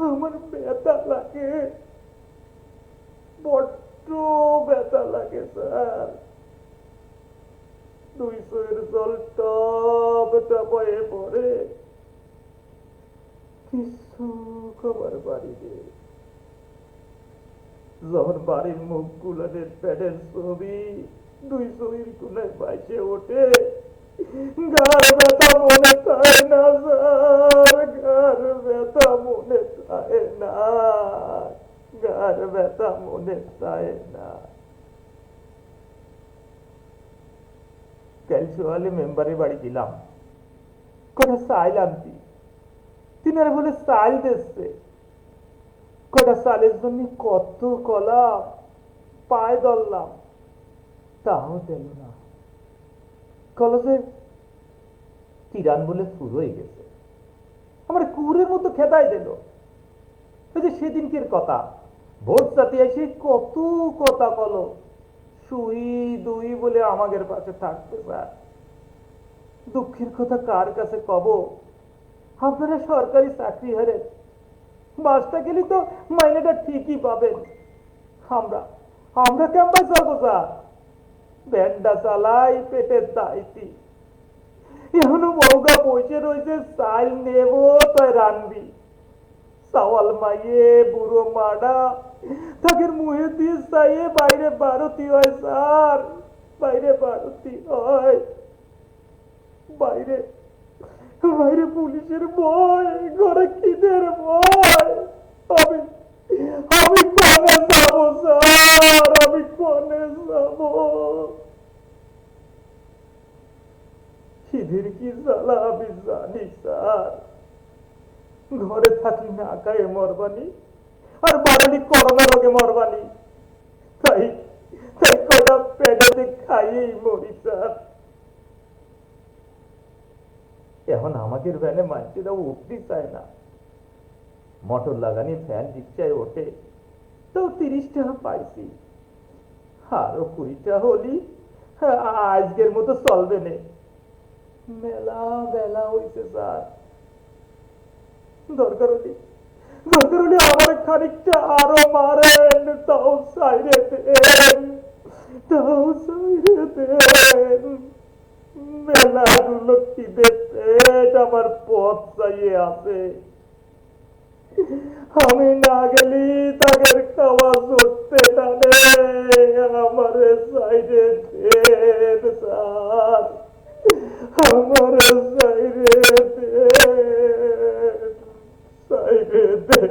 আমার ব্যথা লাগে, বড্ড ব্যথা লাগে স্যার। 200 জল টপ টপয়ে পড়ে, কিছু খবর বাড়িতে যখন বাড়ির মুখ গুলানের প্যাডের ছবি 200 কোনায় বাইসে ওঠে, গার ব্যথা মনে থাকে না স্যার, গার ব্যথা মনে থাকে না, গার ব্যথা মনে থাকে না। কাল সকালে মেম্বারের বাড়ি দিলাম, কটা চাইল আনতি, তিনারে বলে চাল দিচ্ছে, কটা চালের জন্য কত কলা পায়ে ধরলাম, তাও দিল না। কলসে তিরান বলে শুরু হয়ে গেছে, আমার কুড়ের মতো খেদাই দিল। ওই যে সেদিনকের কথা, ভোট চাতে এসে কত কথা কলো, সুই দুই বলে আমাদের পাশে থাকতে স্যার। দুঃখের কথা কার কাছে কব, আপনারা সরকারি চাকরি হারে মাসটা গেলে তো মাইনেটা ঠিকই পাবেন, আমরা আমরা কেমন চলবো স্যার, ভ্যানটা চালাই পেটের দায়িত্ব, এখনো মৌগা পয়সা রয়েছে, চাল নেব তাই রানবি, চাওয়াল মাইয়ে বুড়ো মাডা তাকে মুহে দিয়ে চাইয়ে বাইরে বারতি হয় স্যার, বাইরে বারতি হয়, বাইরে বাইরে পুলিশের ভয়, ঘরে খিদের ভয়, আমি আমি কনে যাবো স্যার, আমি কনে যাবো, খিদের কি জ্বালা আমি জানি স্যার, ঘরে থাকি না খায়ে মরবানি, আর বাড়ালি করোনা রোগে মরবানি, তাই তাই কটা পেটে খাইয়েই মরি স্যার। এখন আমাদের ভ্যানে মানুষেরা উঠতে চায় না, মোটর লাগানি ফ্যান রিক্সায় ওঠে, তো 30 টাকা পাইছি, আরো 20 টাকা হলি আজকের মতো চলবে না, মেলা বেলা হইছে স্যার, দরকার হলে আমার খানিকটা আরো মারেন, তাও সাইরে দেন, তাও সাইরে দেন, মেলা গুলো খিদে পেট আমার পথ চাইয়ে আছে, আমি না গেলি তাদের খাওয়া চড়তে টানে, আমার সাইরে দেন স্যার, আমার সাইরে দেন, সাইরে দেন।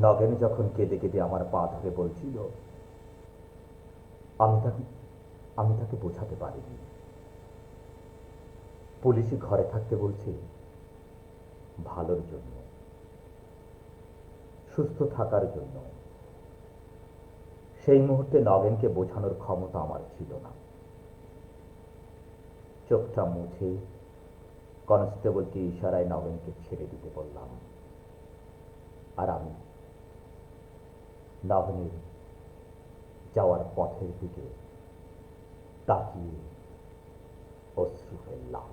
নগেন যখন কেঁদে কেঁদে আমার পা ধরে বলছিল, আমি তাকে বোঝাতে পারিনি, পুলিশি ঘরে থাকতে বলছে ভালোর জন্য, সুস্থ থাকার জন্য। সেই মুহূর্তে নগেনকে বোঝানোর ক্ষমতা আমার ছিল না। চোখটা মুছে কনস্টেবলকে ইশারায় নগেনকে ছেড়ে দিতে বললাম, আর আমি নগেনের যাওয়ার পথের দিকে তাকিয়ে অশ্রু ফেললাম।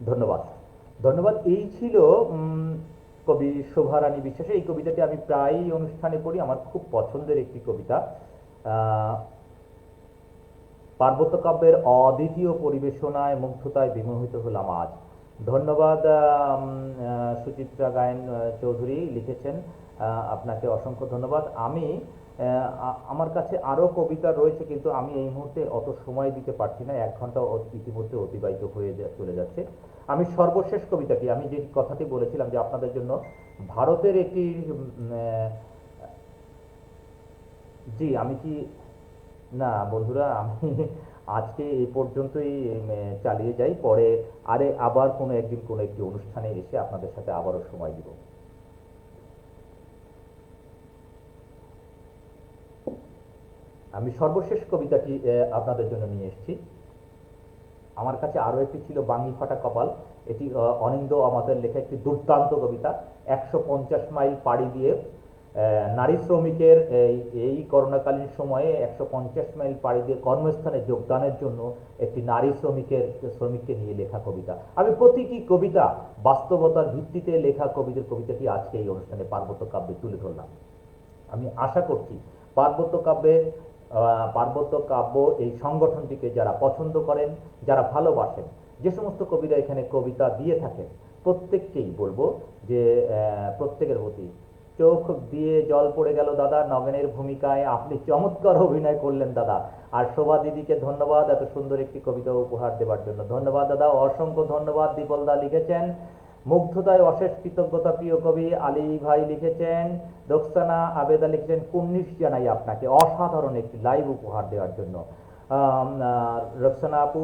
ধন্যবাদ, ধন্যবাদ। এই ছিল কবি শোভারানী বিশ্বাসের এই কবিতাটি আমি প্রায়ই অনুষ্ঠানে পড়ি, আমার খুব পছন্দের একটি কবিতা। পার্বত্য কাব্যের অদ্বিতীয় পরিবেশনায় মুগ্ধতায় বিমোহিত হলাম আজ। ধন্যবাদ সুচিত্রা গায়েন চৌধুরী লিখেছেন, আপনাকে অসংখ্য ধন্যবাদ। আমি আমার কাছে আরও কবিতা রয়েছে, কিন্তু আমি এই মুহূর্তে অত সময় দিতে পারছি না, 1 ঘন্টা ইতিমধ্যে অতিবাহিত হয়ে চলে যাচ্ছে। আমি সর্বশেষ কবিতাটি, আমি যে কথাটি বলেছিলাম যে আপনাদের জন্য ভারতের একটি জি আমি কি না বন্ধুরা, আমি আজকে এই পর্যন্তই চালিয়ে যাই, পরে আবার কোনো একদিন কোনো একটি অনুষ্ঠানে এসে আপনাদের সাথে আবারও সময় দিব। আমি সর্বশেষ কবিতাটি আপনাদের জন্য নিয়ে এসেছি। আমার কাছে আরো একটি ছিল বাঙ্গি ফাটা কপাল, এটি অনিন্দ আমাদের লেখা একটি দুর্দান্ত কবিতা। 150 মাইল পাড়ি দিয়ে নারী শ্রমিকের এই করোনাকালীন সময়ে 150 মাইল পাড়ি দিয়ে কর্মস্থানে যোগদানের জন্য একটি নারী শ্রমিককে নিয়ে লেখা কবিতা। আমি প্রতিটি কবিতা বাস্তবতার ভিত্তিতে লেখা কবিতাটি আজকে এই অনুষ্ঠানে পার্বত্য কাব্যে তুলে ধরলাম। আমি আশা করছি পার্বত্য কাব্য এই সংগঠনটিকে যারা পছন্দ করেন, যারা ভালোবাসেন, যে সমস্ত কবিরা এখানে কবিতা দিয়ে থাকেন, প্রত্যেককেই বলবো যে প্রত্যেকের প্রতি চোখ দিয়ে জল পড়ে গেল দাদা, নগেনের ভূমিকায় আপনি চমৎকার অভিনয় করলেন দাদা। আর শোভা দিদিকে ধন্যবাদ এত সুন্দর একটি কবিতা উপহার দেওয়ার জন্য। ধন্যবাদ দাদা, অসংখ্য ধন্যবাদ। দীপল দা লিখেছেন মুগ্ধতায় অশেষ কৃতজ্ঞতা প্রিয় কবি আলী ভাই লিখেছেন। রোকসানা আবেদা লিখেছেন, কুর্নিশ জানাই আপনাকে অসাধারণ একটি লাইভ উপহার দেওয়ার জন্য। রোকসানা আপু,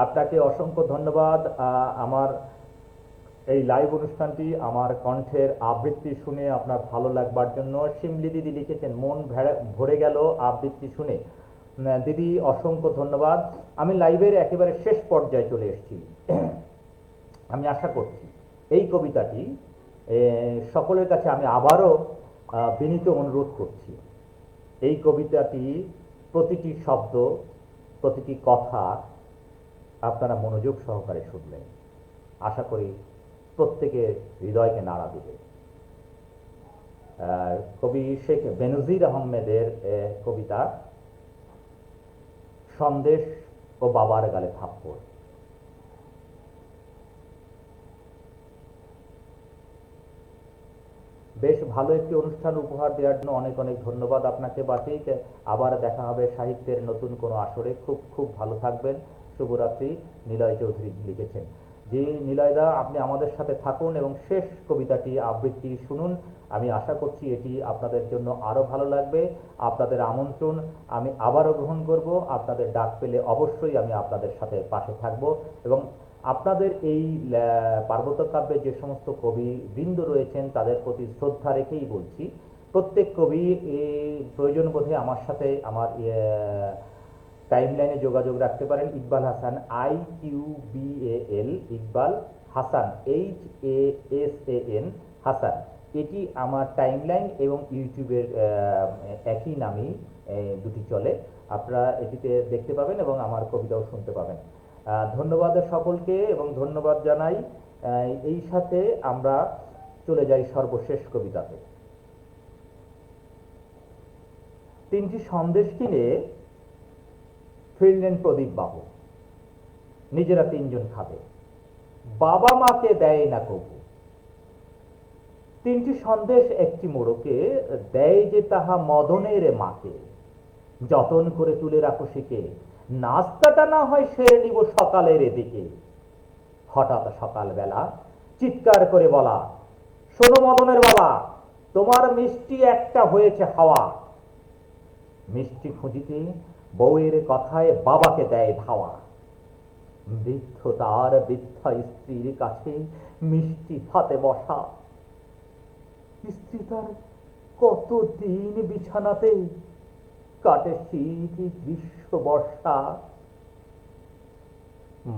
আপনাকে অসংখ্য ধন্যবাদ। আমার এই লাইভ অনুষ্ঠানটি আমার কণ্ঠের আবৃত্তি শুনে আপনার ভালো লাগবার জন্য। শিমলি দিদি লিখেছেন, মন ভরে গেল আবৃত্তি শুনে। দিদি অসংখ্য ধন্যবাদ। আমি লাইভের একেবারে শেষ পর্যায়ে চলে এসেছি। আমি আশা করছি এই কবিতাটি সকলের কাছে আমি আবারও বিনীত অনুরোধ করছি, এই কবিতাটি প্রতিটি শব্দ, প্রতিটি কথা আপনারা মনোযোগ সহকারে শুনবেন। আশা করি প্রত্যেকের হৃদয়কে নাড়া দিবে। কবি শেখ বেনজির আহমেদের কবিতা সন্দেশ ও বাবার গালে থাপ্পড়। বেশ ভালো একটি অনুষ্ঠান উপহার দেওয়ার জন্য অনেক অনেক ধন্যবাদ আপনাকে। বাসিক, আবার দেখা হবে সাহিত্যের নতুন কোনো আসরে। খুব খুব ভালো থাকবেন। শুভরাত্রি। নিলয় চৌধুরী লিখেছেন। জি নিলয়দা, আপনি আমাদের সাথে থাকুন এবং শেষ কবিতাটি আবৃত্তি শুনুন। আমি আশা করছি এটি আপনাদের জন্য আরো ভালো লাগবে। আপনাদের আমন্ত্রণ আমি আবারও গ্রহণ করব। আপনাদের ডাক পেলে অবশ্যই আমি আপনাদের সাথে পাশে থাকব এবং আপনাদের এই পার্বত্য কাব্যে যে সমস্ত কবি বৃন্দ রয়েছেন তাদের প্রতি শ্রদ্ধা রেখেই বলছি, প্রত্যেক কবি প্রয়োজন বোধে আমার সাথে আমার টাইমলাইনে যোগাযোগ রাখতে পারেন। ইকবাল হাসান, IQBAL, ইকবাল হাসান, HASAN হাসান, এটি আমার টাইমলাইন এবং ইউটিউবের একই নামেই দুটি চলে। আপনারা এটিতে দেখতে পাবেন এবং আমার কবিতাও শুনতে পাবেন। ধন্যবাদ সকলকে এবং ধন্যবাদ জানাই। এই সাথে আমরা চলে যাই সর্বশেষ কবিতাতে। তিনটি সন্দেশ কিনে ফিরলেন প্রদীপ বাবু। নিজেরা তিনজন খাবে, বাবা মাকে দেয় না কবু। তিনটি সন্দেশ একটি মোড়কে, দেয় যে তাহা মদনের মাকে। যতন করে তুলে রাখো শিখে, নাস্তাটা না হয় সেরে নিব সকালের এদিকে। হঠাৎ সকালবেলা চিৎকার করে বলা, শোনো মদনের বাবা, তোমার মিষ্টি একটা হয়েছে হাওয়া। মিষ্টি খুঁজিতে বউয়ের কথায় বাবাকে দেয় ধাওয়া। বৃদ্ধ তার বৃদ্ধা স্ত্রীর কাছে মিষ্টি হাতে বসা। স্ত্রী তার কতদিন বিছানাতে, কাটে শীত গ্রীষ্ম বর্ষা।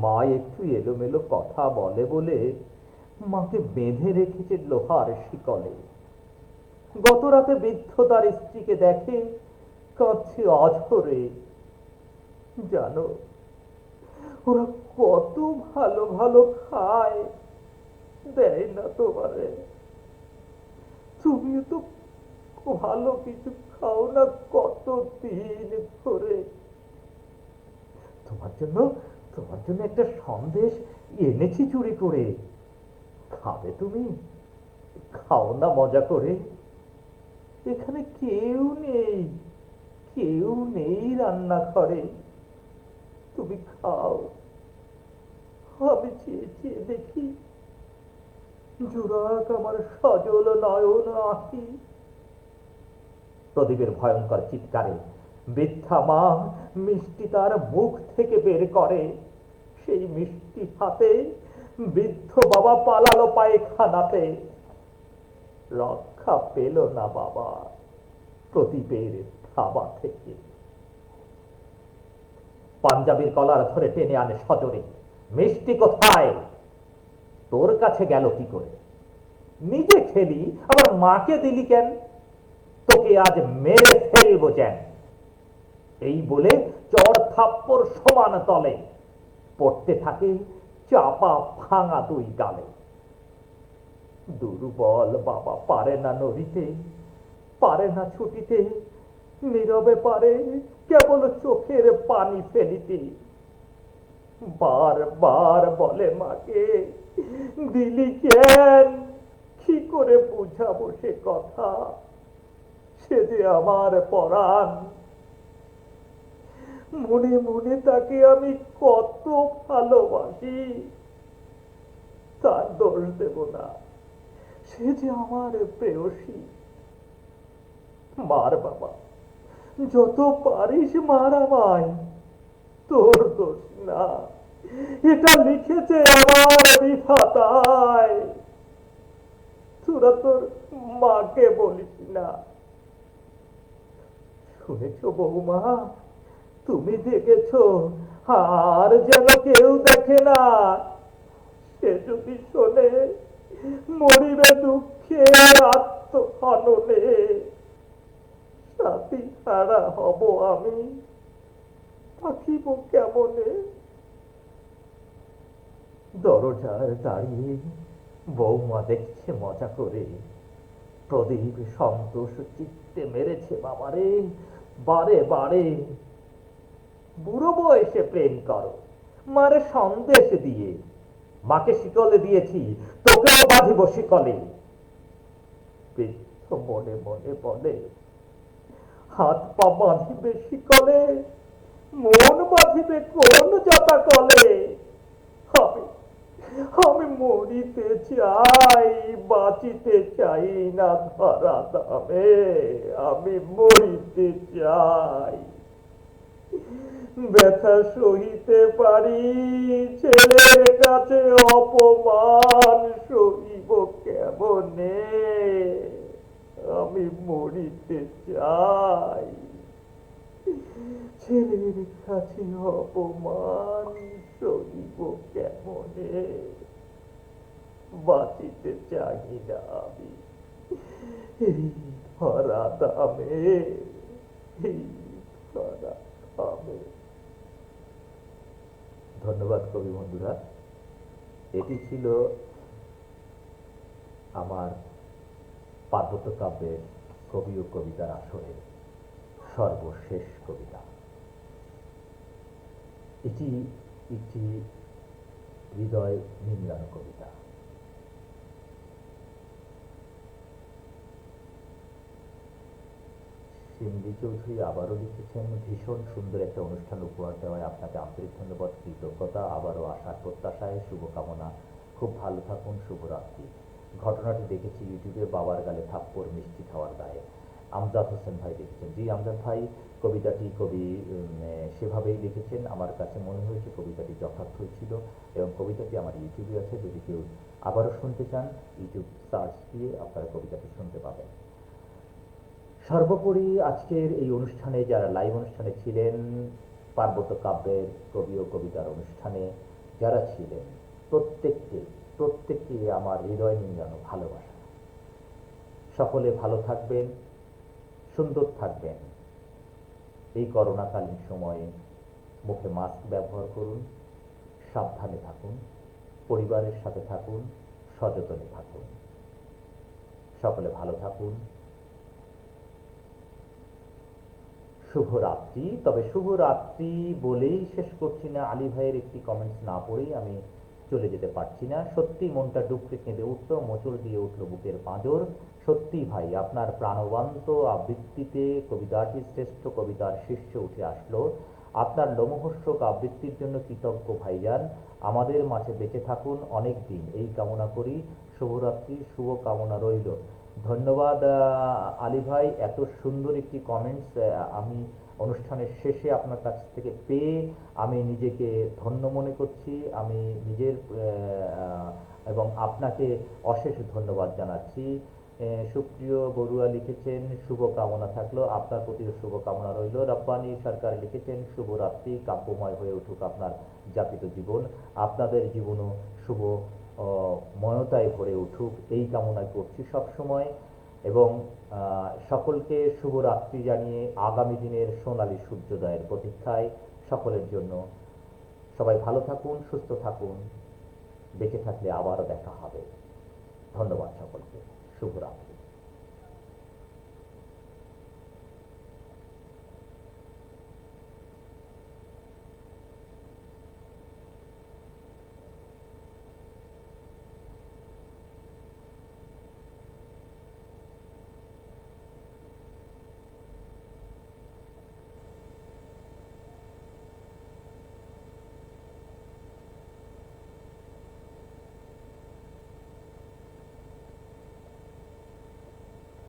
মা একটু এলোমেলো কথা বলে বলে মাকে বেঁধে রেখেছে লোহার শিকলে। গত রাতে বৃদ্ধ তার স্ত্রীকে দেখে কাঁদছে অঝরে। জানো ওরা কত ভালো ভালো খায়, দেয় না তোমারে। তুমিও তো ভালো কিছু খাও না কত দিন ধরে। তোমার জন্য একটা সন্দেশ এনেছি চুরি করে, খাবে তুমি? খাও না মজা করে। এখানে কেউ নেই রান্না করে, তুমি খাও। আমি চেয়ে চেয়ে দেখি, জোড়াক আমার সজল নয়ন আঁখি। প্রদীপের ভয়ঙ্কর চিৎকারে বৃদ্ধা মা মিষ্টি তার মুখ থেকে বের করে। সেই মিষ্টি হাতে বৃদ্ধ বাবা পালালো পায়খানাতে। রক্ষা পেল না বাবা প্রদীপের থাবা থেকে। পাঞ্জাবির কলার ধরে টেনে আনে সজোরে, মিষ্টি কোথায়? তোর কাছে গেল কি করে? নিজে খেলি আবার মাকে দিলি কেন? তোকে আজ মেরে ফেলবো যেন। এই বলে চড় থাপ্পড় সমান তলে পড়তে থাকে চাপা ভাঙা দুই গালে। দুর্বল বাবা পারে না নড়িতে, পারে না ছুটিতে, নীরবে পারে কেবল চোখের পানি ফেলিতে। বারবার বলে মাকে, দিলি কেন? কি করে বুঝাবো সে কথা? সে যে আমার পরাণ। মনে মনে তাকে আমি কত ভালোবাসি, তার দোষ দেব না, সে যে আমার প্রেয়সী। মার বাবা, যত পারিস মার আমায়, তোর দোষ না, এটা লিখেছে আমার বিধাতায়। তোরা তোর মাকে বলিস না। শুনেছ বৌমা, তুমি দেখেছ, আর যেন কেউ দেখে না। সে যদি শোনে, মরিবে দুঃখে আত্মহননে, সাথী হারা হব আমি, থাকিব কেমনে। দরজার দাঁড়িয়ে বৌমা দেখছে মজা করে, প্রদীপ সন্তোষ চিত্তে মেরেছে বাবারে, বারে বারে। বুড়ো বয়সে প্রেম করো, মারে সন্দেশ দিয়ে। মাকে শিকলে দিয়েছি, তোকেও বাঁধিব শিকলে। বৃদ্ধ মনে মনে বলে, হাত পা বাঁধিবে শিকলে, মন বাঁধিবে কোন জটা কলে। আমি আমি মরিতে চাই, বাঁচিতে চাই না ধরা দামে, আমি মরিতে চাই। ব্যথা সহিতে পারি, ছেলের কাছে অপমান সহিব কেমনে, আমি মরিতে চাই। ছেলের কাছে অপমান সহিব কেমনে, বাঁচিতে চাই না আমি এই ধরা দামে, এই ধরা দামে। ধন্যবাদ কবি বন্ধুরা। এটি ছিল আমার পার্বত্য কাব্যের কবি ও কবিতার আসরের সর্বশেষ কবিতা। এটি একটি হৃদয় নিংড়ানো কবিতা। সিন্ধি চৌধুরী আবারও লিখেছেন, ভীষণ সুন্দর একটা অনুষ্ঠান উপহার দেওয়ায় আপনাকে আন্তরিক ধন্যবাদ, কৃতজ্ঞতা, আবারও আশার প্রত্যাশায় শুভকামনা। খুব ভালো থাকুন, শুভরাত্রি। ঘটনাটি দেখেছি ইউটিউবে, বাবার গালে থাপ্পড় মিষ্টি খাওয়ার দায়ে। আমজাদ হোসেন ভাই লিখেছেন। জি আমজাদ ভাই, কবিতাটি কবি সেভাবেই লিখেছেন। আমার কাছে মনে হয়েছে কবিতাটি যথার্থই ছিল, এবং কবিতাটি আমার ইউটিউবে আছে। যদি কেউ আবারও শুনতে চান, ইউটিউব সার্চ দিয়ে আপনারা কবিতাটি শুনতে পাবেন। সর্বোপরি আজকের এই অনুষ্ঠানে যারা লাইভ অনুষ্ঠানে ছিলেন, পার্বত্য কাব্যের কবি ও কবিতার অনুষ্ঠানে যারা ছিলেন, প্রত্যেককে আমার হৃদয় নিংড়ানো ভালোবাসা। সকলে ভালো থাকবেন, সুন্দর থাকবেন। এই করোনাকালীন সময়ে মুখে মাস্ক ব্যবহার করুন, সাবধানে থাকুন, পরিবারের সাথে থাকুন, সযত্নে থাকুন। সকলে ভালো থাকুন। শুভরাত্রি। তবে শুভরাত্রি বলেই শেষ করছি না, আলী ভাইয়ের একটি কমেন্টস না পড়েই আমি চলে যেতে পারছি না। সত্যি মনটা ডুবকে কেঁদে উঠল, মোচড় দিয়ে উঠল বুকের পাঁজর। সত্যি ভাই, আপনার প্রাণবন্ত আবৃত্তিতে কবিতাটি শ্রেষ্ঠ কবিতার শীর্ষে উঠে আসলো। আপনার লোমহর্ষক আবৃত্তির জন্য কৃতজ্ঞ ভাইজান। আমাদের মাঝে বেঁচে থাকুন অনেক দিন, এই কামনা করি। শুভরাত্রি, শুভ কামনা রইল। ধন্যবাদ আলী ভাই, এত সুন্দর একটি কমেন্টস আমি অনুষ্ঠানের শেষে আপনার কাছ থেকে পেয়ে আমি নিজেকে ধন্য মনে করছি। আমি নিজের এবং আপনাকে অশেষ ধন্যবাদ জানাচ্ছি। সুপ্রিয় বড়ুয়া লিখেছেন, শুভকামনা থাকলো, আপনার প্রতিও শুভকামনা রইল। রব্বানী সরকার লিখেছেন, শুভরাত্রি, কাব্যময় হয়ে উঠুক আপনার যাপিত জীবন, আপনাদের জীবনও শুভ ময়তায় ভরে উঠুক, এই কামনাই করছি সবসময়। এবং সকলকে শুভরাত্রি জানিয়ে আগামী দিনের সোনালী সূর্যোদয়ের প্রতীক্ষায় সকলের জন্য সবাই ভালো থাকুন, সুস্থ থাকুন, বেঁচে থাকলে আবারও দেখা হবে। ধন্যবাদ সকলকে, শুভরাত্রি।